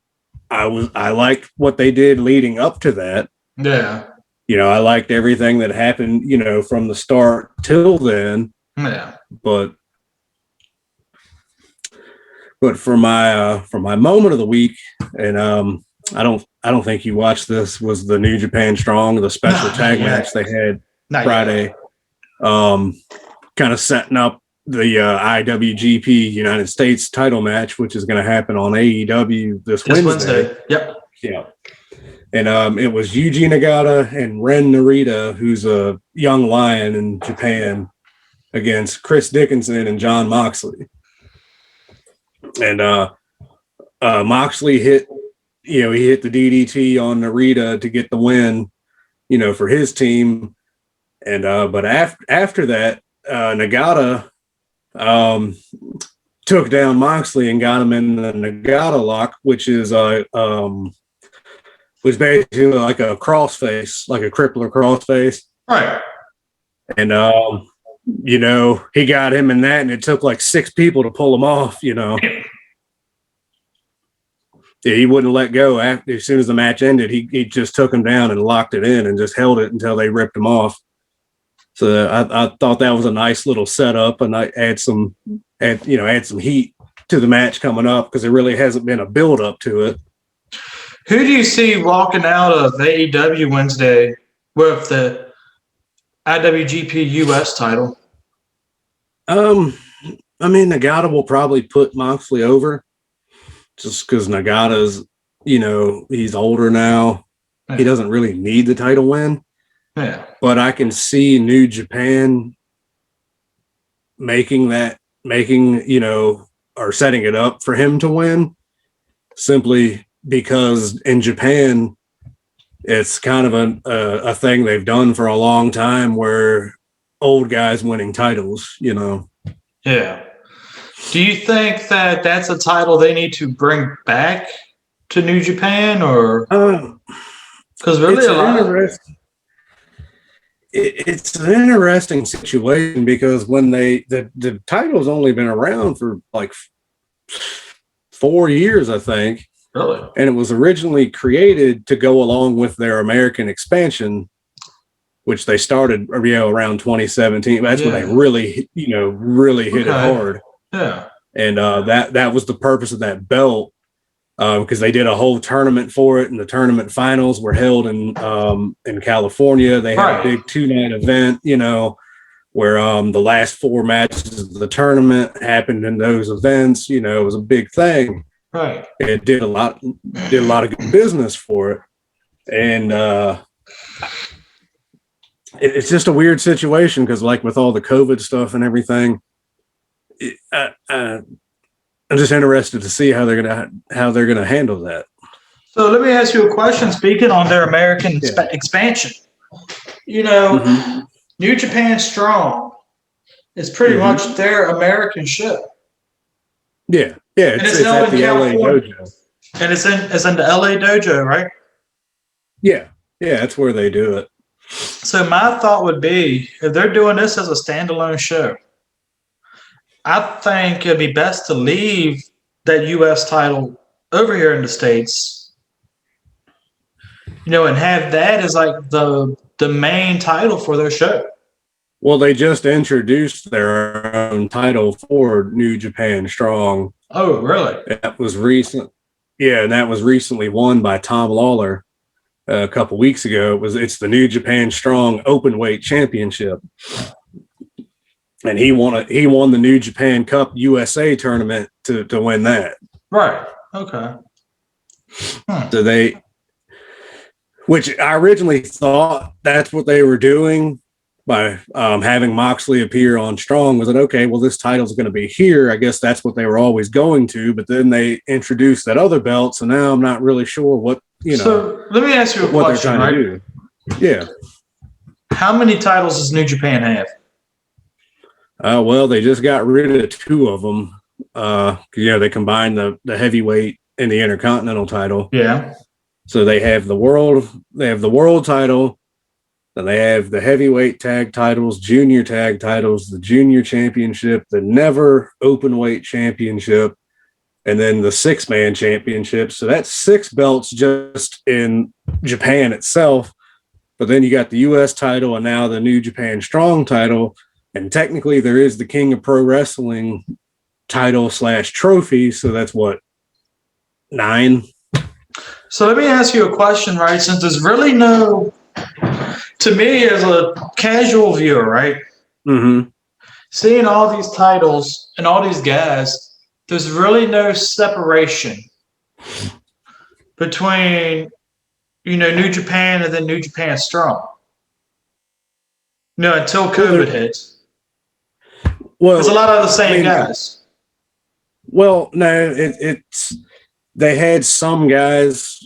I liked what they did leading up to that. Yeah. I liked everything that happened, from the start till then. Yeah. But for my moment of the week, and I don't think you watched this, was the New Japan Strong, the special tag match they had Friday. Kind of setting up the IWGP United States title match, which is going to happen on AEW this Wednesday. Yep. Yeah. And it was Yuji Nagata and Ren Narita, who's a young lion in Japan, against Chris Dickinson and John Moxley. And Moxley hit the DDT on Narita to get the win, for his team. And but after that, Nagata took down Moxley and got him in the Nagata lock, which is was basically like a crossface, like a crippler crossface. Right. And he got him in that, and it took like 6 people to pull him off, Yeah, he wouldn't let go. As soon as the match ended, he just took him down and locked it in and just held it until they ripped him off. So I thought that was a nice little setup, and I add some heat to the match coming up, because there really hasn't been a build up to it. Who do you see walking out of AEW Wednesday with the IWGP US title? Nagata will probably put Moxley over, just because Nagata's, he's older now. Yeah. He doesn't really need the title win. Yeah. But I can see New Japan making, or setting it up for him to win, simply because in Japan, it's kind of a thing they've done for a long time, where old guys winning titles, Yeah. Do you think that that's a title they need to bring back to New Japan, or? Because really it's an interesting situation, because when the title's only been around for like 4 years, I think. Really? And it was originally created to go along with their American expansion, which they started around 2017. That's when they really hit it hard. Yeah. And that was the purpose of that belt, because they did a whole tournament for it, and the tournament finals were held in California. They had a big 2-night event, where the last 4 matches of the tournament happened in those events. It was a big thing. Right. It did a lot of good business for it. And it's just a weird situation, because like with all the COVID stuff and everything, I'm just interested to see how they're gonna handle that. So let me ask you a question. Speaking on their American expansion, New Japan Strong is pretty much their American show. Yeah, it's at the LA dojo, and it's in the LA dojo, right? Yeah, that's where they do it. So my thought would be, if they're doing this as a standalone show, I think it'd be best to leave that U.S. title over here in the States, and have that as like the main title for their show. Well, they just introduced their own title for New Japan Strong. Oh, really? That was recent. Yeah, and that was recently won by Tom Lawler a couple weeks ago. It's the New Japan Strong Openweight Championship. And he won the New Japan Cup USA tournament to win that. Right. Okay. So which I originally thought that's what they were doing by having Moxley appear on Strong. Was it okay? Well, this title's going to be here. I guess that's what they were always going to. But then they introduced that other belt, so now I'm not really sure what So let me ask you a question. They're trying to do. Yeah. How many titles does New Japan have? Well, they just got rid of 2 of them. They combined the heavyweight and the Intercontinental title. Yeah. So they have the world title, Then they have the heavyweight tag titles, junior tag titles, the junior championship, the never open weight championship, and then the 6-man championship. So that's 6 belts just in Japan itself. But then you got the US title and now the New Japan Strong title. And technically there is the King of Pro Wrestling title / trophy. So that's what, 9? So let me ask you a question, right? Since there's really no, to me as a casual viewer, right? Mm-hmm. Seeing all these titles and all these guys, there's really no separation between, New Japan and then New Japan Strong. No, until COVID hits. Well, there's a lot of the same guys. Well, no, it's they had some guys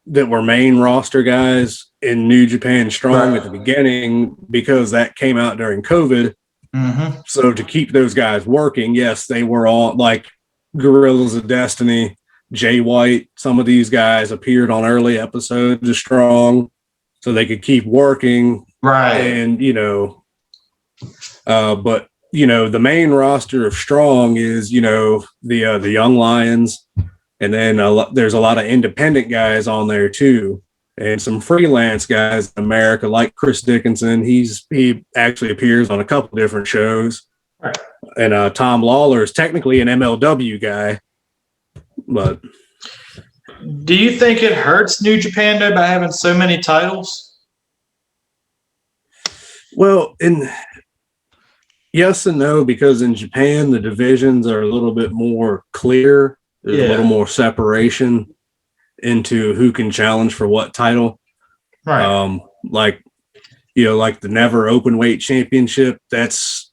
that were main roster guys in New Japan Strong at the beginning because that came out during COVID. Mm-hmm. So to keep those guys working, yes, they were all like Guerrillas of Destiny, Jay White. Some of these guys appeared on early episodes of Strong so they could keep working. Right. And, but, the main roster of Strong is, the Young Lions. And then there's a lot of independent guys on there too. And some freelance guys in America, like Chris Dickinson. He actually appears on a couple different shows. Right. And Tom Lawler is technically an MLW guy. But do you think it hurts New Japan though by having so many titles? Well, yes and no, because in Japan the divisions are a little bit more clear. There's a little more separation into who can challenge for what title. Right. Like the never open weight championship. That's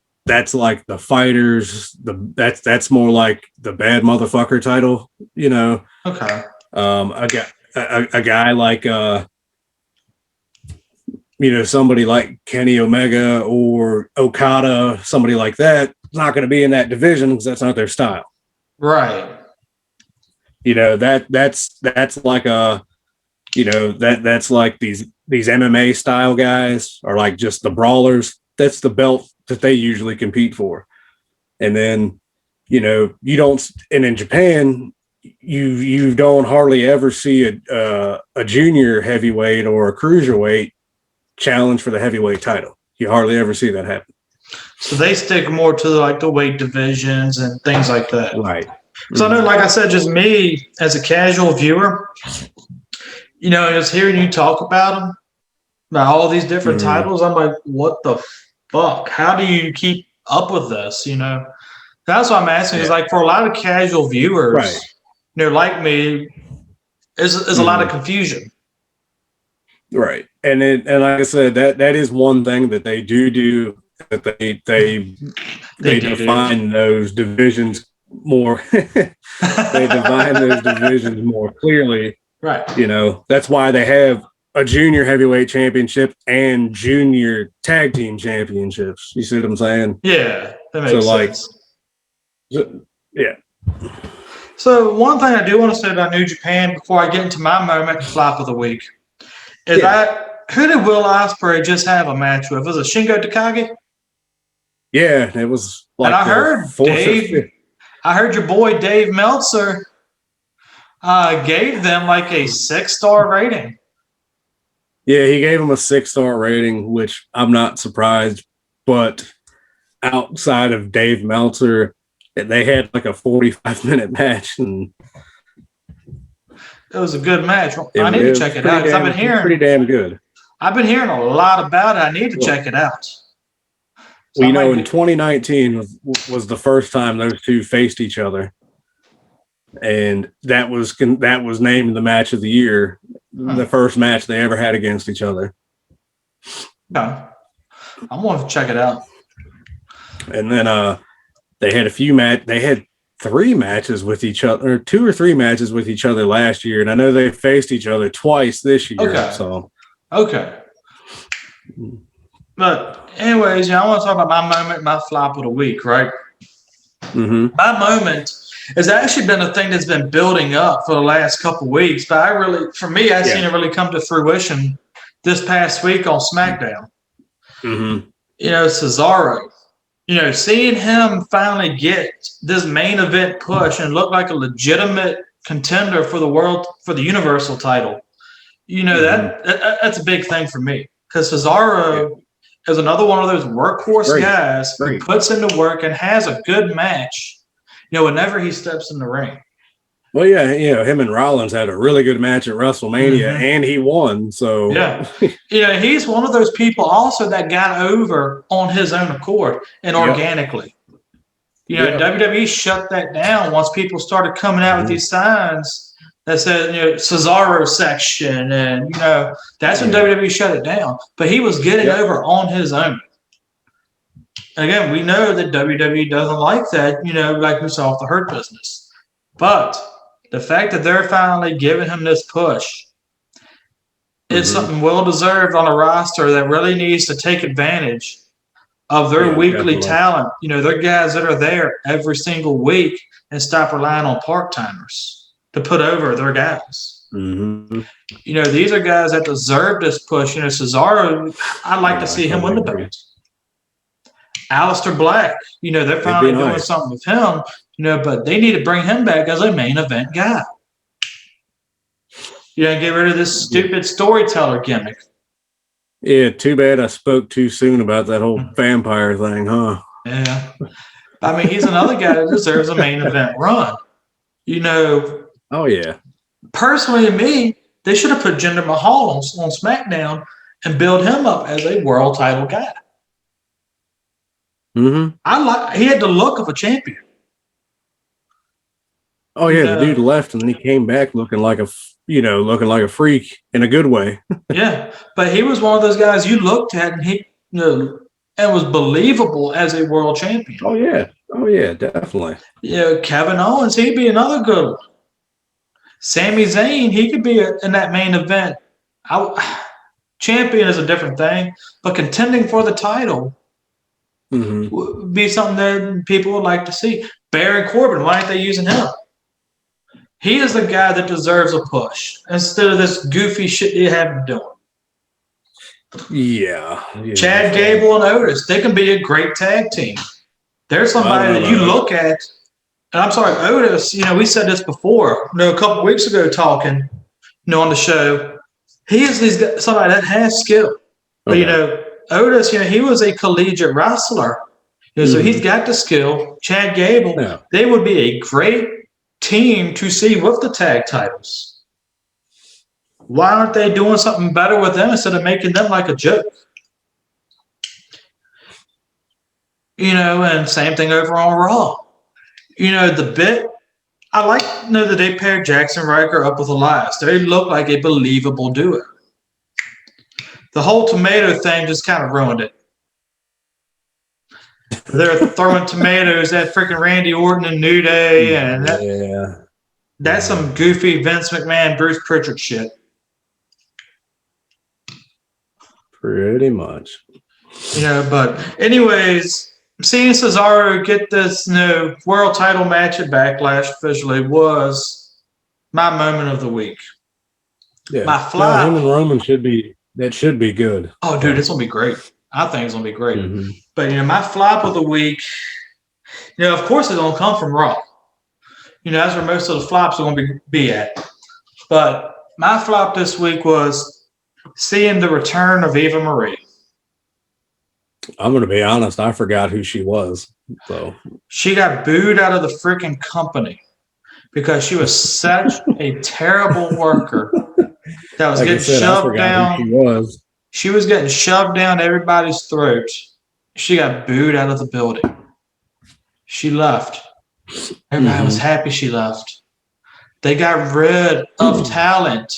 like the fighters. That's more like the bad motherfucker title. Okay. A guy like somebody like Kenny Omega or Okada, somebody like that, is not going to be in that division because that's not their style. Right. That's like that's like these MMA style guys are like just the brawlers. That's the belt that they usually compete for. And then, you don't, and in Japan, you don't hardly ever see a junior heavyweight or a cruiserweight challenge for the heavyweight title. You hardly ever see that happen. So they stick more to like the weight divisions and things like that. Right. So I know, like I said, just me as a casual viewer, just hearing you talk about them, about all these different titles, I'm like, what the fuck? How do you keep up with this? That's what I'm asking. Is like for a lot of casual viewers, like me, is a lot of confusion. Right. And like I said, that is one thing that they do that they define those divisions more. They define those divisions more clearly. Right. That's why they have a junior heavyweight championship and junior tag team championships. You see what I'm saying? Yeah, that makes sense. Yeah. So one thing I do want to say about New Japan before I get into my moment flop of the week is who did Will Ospreay just have a match with? Was it Shingo Takagi? Yeah, it was like. And I heard your boy Dave Meltzer gave them like a 6-star rating. Yeah, he gave them a 6-star rating, which I'm not surprised. But outside of Dave Meltzer, they had like a 45-minute match, and it was a good match. I need to check it out because I've been hearing pretty damn good. I've been hearing a lot about it. I need to check it out. So in 2019 was the first time those two faced each other, and that was named the match of the year, the first match they ever had against each other. Yeah, I'm going to check it out. And then they had they had 3 matches with each other, or 2 or 3 matches with each other last year, and I know they faced each other twice this year. Okay. But anyways, I want to talk about my moment, my flop of the week, right? Mm-hmm. My moment has actually been a thing that's been building up for the last couple of weeks, but I've seen it really come to fruition this past week on SmackDown. Mm-hmm. Cesaro. Seeing him finally get this main event push and look like a legitimate contender for the Universal title. That's a big thing for me because Cesaro is another one of those workhorse guys who puts into work and has a good match. Whenever he steps in the ring. Well, yeah, him and Rollins had a really good match at WrestleMania, and he won. So he's one of those people also that got over on his own accord and organically. WWE shut that down once people started coming out with these signs that said Cesaro section, and that's when WWE shut it down. But he was getting over on his own. And again, we know that WWE doesn't like that. Like we saw with the Hurt Business, but the fact that they're finally giving him this push is something well-deserved on a roster that really needs to take advantage of their weekly talent. They're guys that are there every single week and stop relying on part-timers to put over their guys. Mm-hmm. These are guys that deserve this push. Cesaro, I'd like to see him win the belt. Aleister Black, they're finally doing something with him. But they need to bring him back as a main event guy. Get rid of this stupid storyteller gimmick. Yeah, too bad I spoke too soon about that whole vampire thing, huh? Yeah. I mean, he's another guy that deserves a main event run. Oh, yeah. Personally, to me, they should have put Jinder Mahal on SmackDown and build him up as a world title guy. Mm-hmm. He had the look of a champion. Oh yeah, the dude left and then he came back looking like a freak in a good way. Yeah, but he was one of those guys you looked at and he and was believable as a world champion. Oh yeah, definitely. Kevin Owens, he'd be another good one. Sami Zayn, he could be in that main event. Champion is a different thing, but contending for the title would be something that people would like to see. Baron Corbin, why aren't they using him? He is the guy that deserves a push instead of this goofy shit you have him doing. Yeah. Chad Gable and Otis, they can be a great tag team. There's somebody that you look at, and I'm sorry, Otis, we said this before, a couple of weeks ago talking, on the show. He is somebody that has skill. Okay. But, Otis, he was a collegiate wrestler. So he's got the skill. Chad Gable, they would be a great team to see with the tag titles. Why aren't they doing something better with them instead of making them like a joke? And same thing over on Raw. The bit, I like that they paired Jackson Riker up with Elias. They look like a believable duo. The whole tomato thing just kind of ruined it. They're throwing tomatoes at freaking Randy Orton and New Day, and that's some goofy Vince McMahon, Bruce Pritchard shit. Pretty much. But anyways, seeing Cesaro get this world title match at Backlash officially was my moment of the week. Yeah, my flop. Him and Roman should be good. Oh, dude, it's gonna be great. I think it's gonna be great. But my flop of the week, of course, it's gonna come from Raw. That's where most of the flops are gonna be at. But my flop this week was seeing the return of Eva Marie. I'm gonna be honest, I forgot who she was. So she got booed out of the freaking company because she was such a terrible worker that was getting shoved down. She was getting shoved down everybody's throats. She got booed out of the building. She left. Everybody was happy she left. They got rid of talent.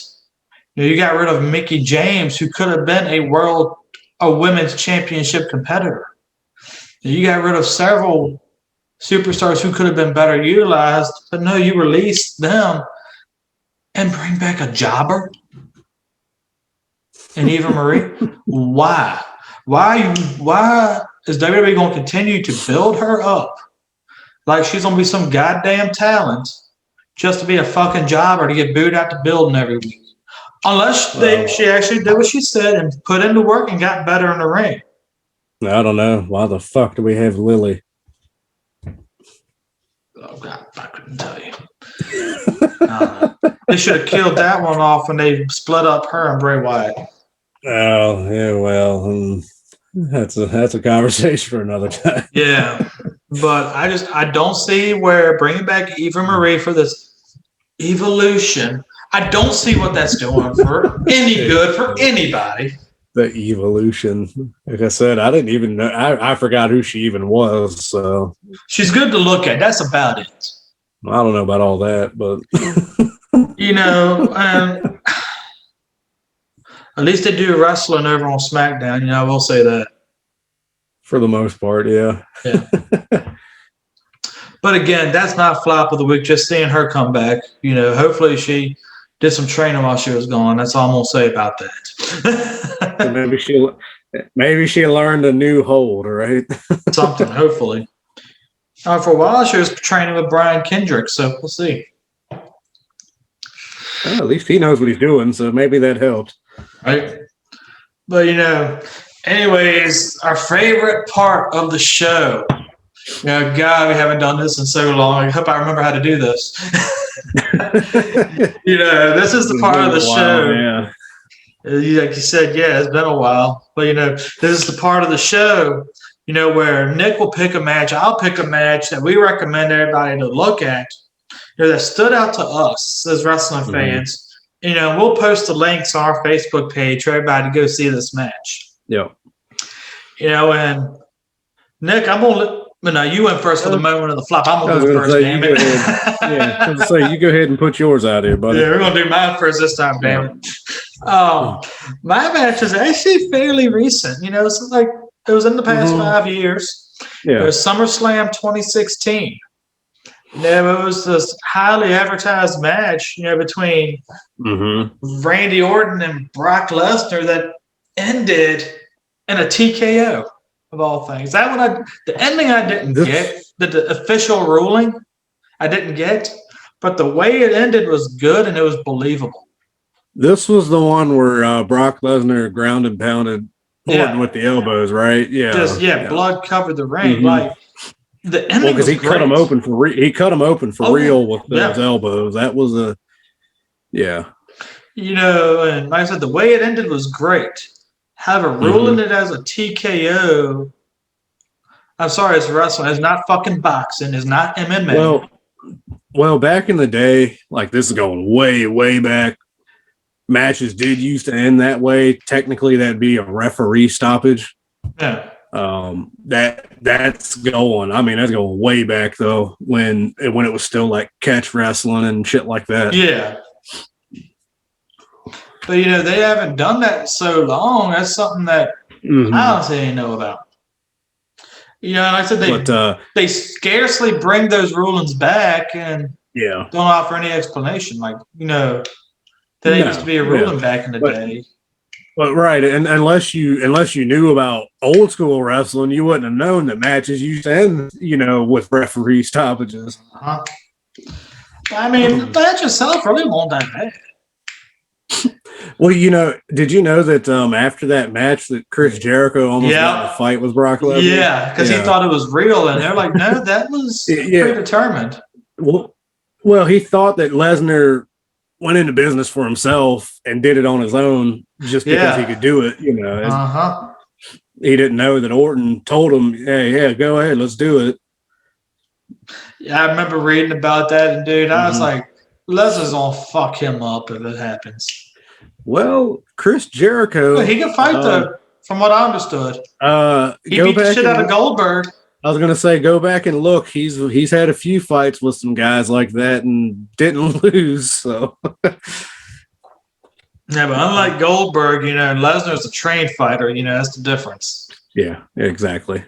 You got rid of Mickie James, who could have been a women's championship competitor. You got rid of several superstars who could have been better utilized, but no, you released them and bring back a jobber. And Eva Marie, why? Why is WWE going to continue to build her up like she's going to be some goddamn talent just to be a fucking jobber to get booed out the building every week? Unless she actually did what she said and put into work and got better in the ring. I don't know. Why the fuck do we have Lily? Oh, God, I couldn't tell you. They should have killed that one off when they split up her and Bray Wyatt. Oh, yeah, well, that's a conversation for another time. Yeah, but I don't see where bringing back Eva Marie for this evolution. I don't see what that's doing for any good for anybody. The evolution. Like I said, I didn't even know. I forgot who she even was. So she's good to look at. That's about it. I don't know about all that, but at least they do wrestling over on SmackDown. I will say that. For the most part, yeah. But again, that's not flop of the week. Just seeing her come back. Hopefully she did some training while she was gone. That's all I'm gonna say about that. maybe she learned a new hold, right? Something, hopefully. For a while, she was training with Brian Kendrick, so we'll see. Well, at least he knows what he's doing, so maybe that helped. Right. But, anyways, our favorite part of the show. God, we haven't done this in so long. I hope I remember how to do this. This is the part of the show. Yeah. Like you said, yeah, it's been a while. But, this is the part of the show, where Nick will pick a match. I'll pick a match that we recommend everybody to look at, that stood out to us as wrestling fans. We'll post the links on our Facebook page for everybody to go see this match. Yeah. And Nick, I'm going to you went first for the moment of the flop. I'm going to go first, damn it. I was say, you go ahead and put yours out here, buddy. Yeah, we're going to do mine first this time, damn it. My match is actually fairly recent. It's like it was in the past 5 years. Yeah. It was SummerSlam 2016. It was this highly advertised match, between Randy Orton and Brock Lesnar that ended in a TKO of all things. That one, the ending I didn't get, the official ruling I didn't get, but the way it ended was good and it was believable. This was the one where Brock Lesnar ground and pounded Orton with the elbows, right? Yeah. Blood covered the ring. Like the ending because he cut him open for real with those elbows. That was and like I said, the way it ended was great. However, ruling it as a TKO, I'm sorry, it's wrestling. It's not fucking boxing. It's not MMA. Well, back in the day, like this is going way, way back, matches did used to end that way. Technically, that'd be a referee stoppage. Yeah. That's going. I mean, that's going way back though, when it was still like catch wrestling and shit like that. Yeah. But they haven't done that in so long. That's something that I honestly didn't know about. Like I said, they scarcely bring those rulings back and don't offer any explanation. Like that used to be a ruling back in the day. But right, and unless you knew about old school wrestling, you wouldn't have known that matches used to end, with referee stoppages. I mean, the match itself really wasn't that bad. Well, did you know that after that match that Chris Jericho almost got in a fight with Brock Lesnar? Yeah, because he thought it was real, and they're like, no, that was predetermined. Well, he thought that Lesnar went into business for himself and did it on his own just because he could do it. He didn't know that Orton told him, "Hey, go ahead, let's do it." Yeah, I remember reading about that, and dude, I was like, Lesnar's gonna fuck him up if it happens. Well, Chris Jericho, he can fight though, from what I understood. He beat the shit out of Goldberg. I was gonna say, go back and look. He's had a few fights with some guys like that and didn't lose. So, yeah, but unlike Goldberg, Lesnar's a trained fighter. That's the difference. Yeah, exactly.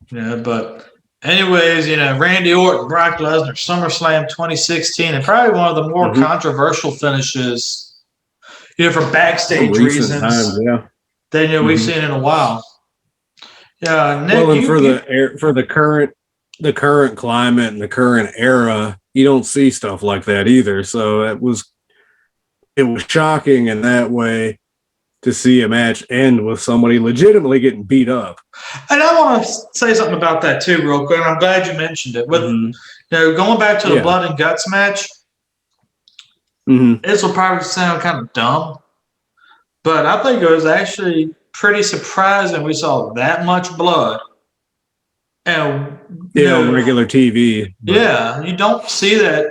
But anyways, Randy Orton, Brock Lesnar, SummerSlam 2016, and probably one of the more controversial finishes, for backstage reasons. Than we've seen in a while. Yeah, Nick, well, and for the current climate and the current era, you don't see stuff like that either. So it was it was shocking in that way to see a match end with somebody legitimately getting beat up. And I want to say something about that too, real quick. I'm glad you mentioned it. With going back to the blood and guts match, this will probably sound kind of dumb, but I think it was actually pretty surprising we saw that much blood. And on regular TV. Yeah, you don't see that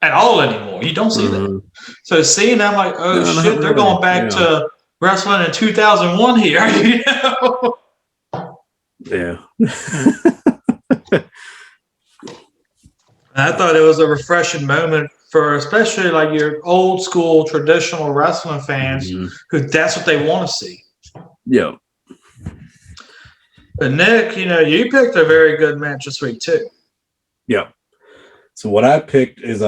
at all anymore. You don't see that. So seeing that, I'm like, shit, they're really. going back to wrestling in 2001 here. You know? Yeah. I thought it was a refreshing moment for especially like your old school traditional wrestling fans, because that's what they want to see. Yeah. But Nick, you picked a very good match this week too. Yeah. So what I picked is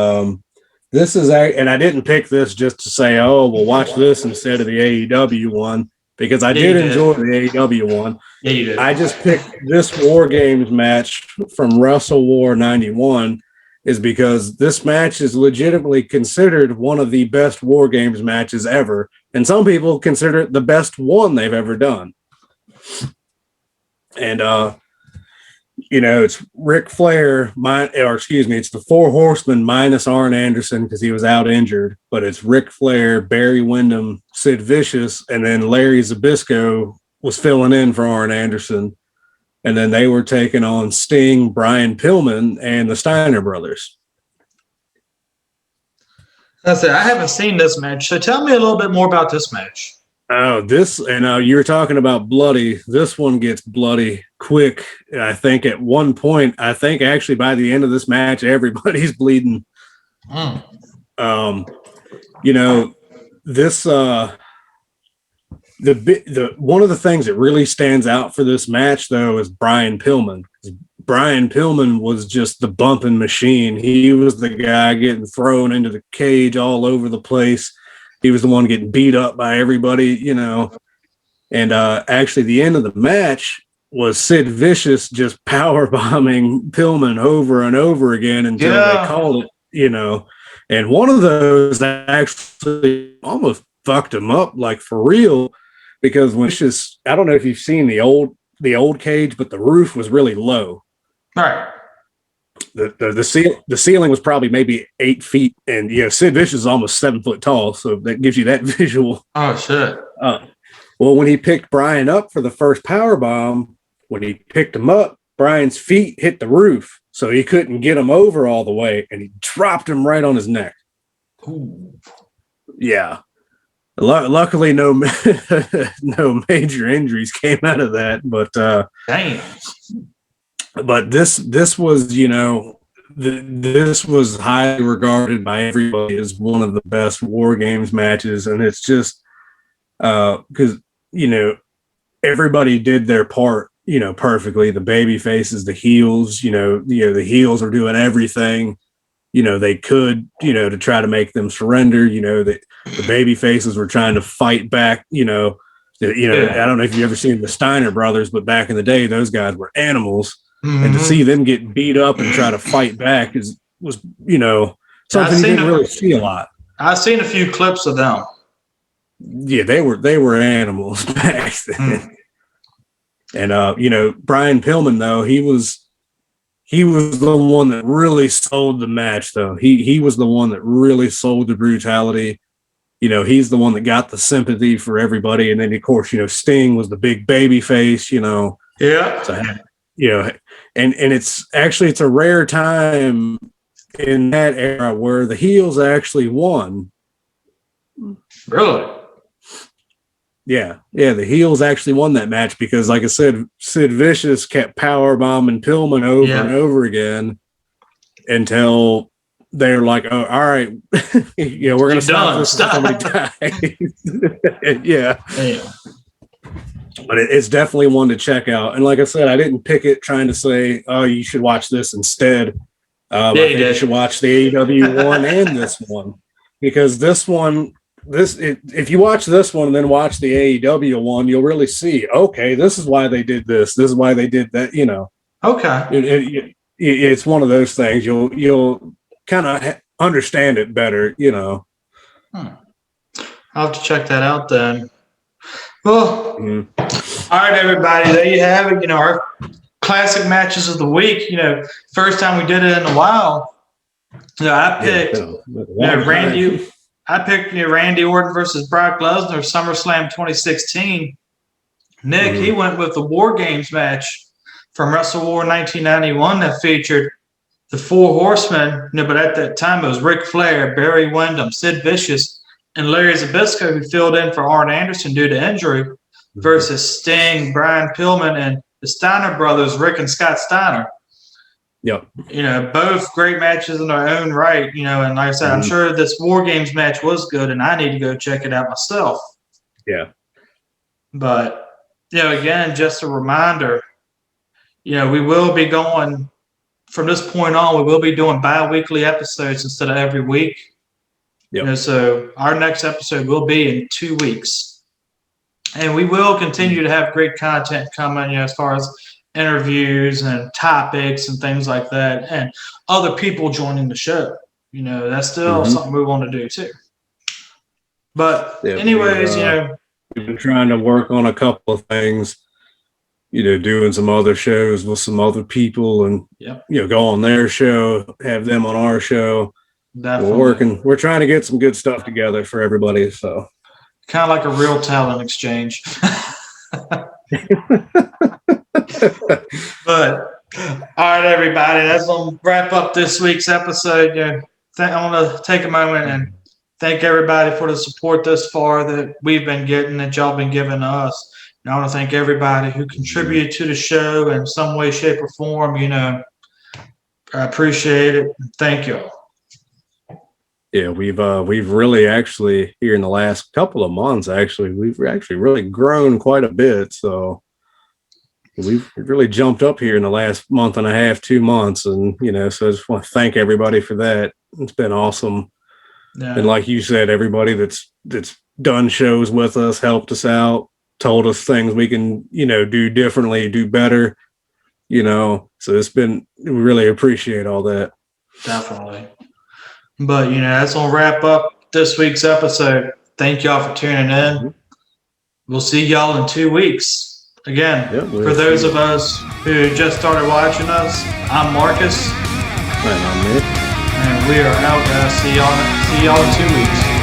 this is and I didn't pick this just to say, oh, we'll watch this instead of the AEW one, because I did enjoy the AEW one. Yeah, you did. I just picked this War Games match from Wrestle War 91 is because this match is legitimately considered one of the best War Games matches ever. And some people consider it the best one they've ever done. And, it's Ric Flair, it's the Four Horsemen minus Arn Anderson because he was out injured, but it's Ric Flair, Barry Windham, Sid Vicious, and then Larry Zbyszko was filling in for Arn Anderson. And then they were taking on Sting, Brian Pillman, and the Steiner brothers. That's it. I haven't seen this match, so tell me a little bit more about this match. Oh, you were talking about bloody. This one gets bloody quick. I think at one point, actually by the end of this match, everybody's bleeding. This the one of the things that really stands out for this match though is Brian Pillman. Brian Pillman was just the bumping machine. He was the guy getting thrown into the cage all over the place. He was the one getting beat up by everybody, And actually, the end of the match was Sid Vicious just power bombing Pillman over and over again until they called it, And one of those actually almost fucked him up, like for real, because when Vicious, I don't know if you've seen the old cage, but the roof was really low. Right. The ceiling was probably maybe 8 feet, and Sid Vicious is almost 7 foot tall, so that gives you that visual. Oh shit! Well, when he picked Brian up for the first power bomb, when he picked him up, Brian's feet hit the roof, so he couldn't get him over all the way, and he dropped him right on his neck. Ooh. Yeah. Luckily, no major injuries came out of that, but damn. But this was, this was highly regarded by everybody as one of the best War Games matches, and it's just because everybody did their part, perfectly. The baby faces, the heels, the heels are doing everything, they could, to try to make them surrender. The baby faces were trying to fight back, I don't know if you've ever seen the Steiner brothers, but back in the day, those guys were animals. And to see them get beat up and try to fight back was something you didn't really see a lot. I've seen a few clips of them. Yeah, they were animals back then. And Brian Pillman though, he was the one that really sold the match though. He was the one that really sold the brutality. He's the one that got the sympathy for everybody. And then of course, Sting was the big baby face, Yeah. So, and it's a rare time in that era where the heels actually won. Really? Yeah, the heels actually won that match because, like I said, Sid Vicious kept power bombing Pillman over and over again until they're like, "Oh, all right, we're gonna stop this. Somebody dies." Yeah. Damn. But it's definitely one to check out. And like I said, I didn't pick it trying to say, oh, you should watch this instead. I think you should watch the AEW one and this one. Because this one, if you watch this one and then watch the AEW one, you'll really see, okay, this is why they did this. This is why they did that, Okay. It's one of those things. You'll kind of understand it better, I'll have to check that out then. Well, Mhm. all right, everybody. There you have it. Our classic matches of the week. First time we did it in a while. I picked Randy. I picked Randy Orton versus Brock Lesnar, SummerSlam 2016. Nick, he went with the War Games match from Wrestle War 1991 that featured the Four Horsemen. But at that time it was Ric Flair, Barry Windham, Sid Vicious, and Larry Zbyszko, who filled in for Arn Anderson due to injury, versus Sting, Brian Pillman, and the Steiner brothers, Rick and Scott Steiner. Yep. Both great matches in their own right. And like I said, I'm sure this War Games match was good, and I need to go check it out myself. Yeah. But again, just a reminder. We will be going from this point on. We will be doing bi-weekly episodes instead of every week. Yep. So our next episode will be in 2 weeks, and we will continue to have great content coming. As far as interviews and topics and things like that, and other people joining the show. That's still something we want to do too. But anyways, we've been trying to work on a couple of things, doing some other shows with some other people and, go on their show, have them on our show. Definitely. We're trying to get some good stuff together for everybody. So kind of like a real talent exchange. But all right, everybody, that's gonna wrap up this week's episode. I want to take a moment and thank everybody for the support thus far that we've been getting, that y'all been giving us. And I want to thank everybody who contributed to the show in some way, shape, or form. I appreciate it. Thank y'all. Yeah, we've really actually here in the last couple of months, we've actually really grown quite a bit. So we've really jumped up here in the last month and a half, 2 months. And, so I just want to thank everybody for that. It's been awesome. Yeah. And like you said, everybody that's done shows with us, helped us out, told us things we can, do differently, do better, so we really appreciate all that. Definitely. But, that's going to wrap up this week's episode. Thank y'all for tuning in. We'll see y'all in 2 weeks. Again, for those of us who just started watching us, I'm Marcus. And I'm Nick. And we are out, guys. See y'all in 2 weeks.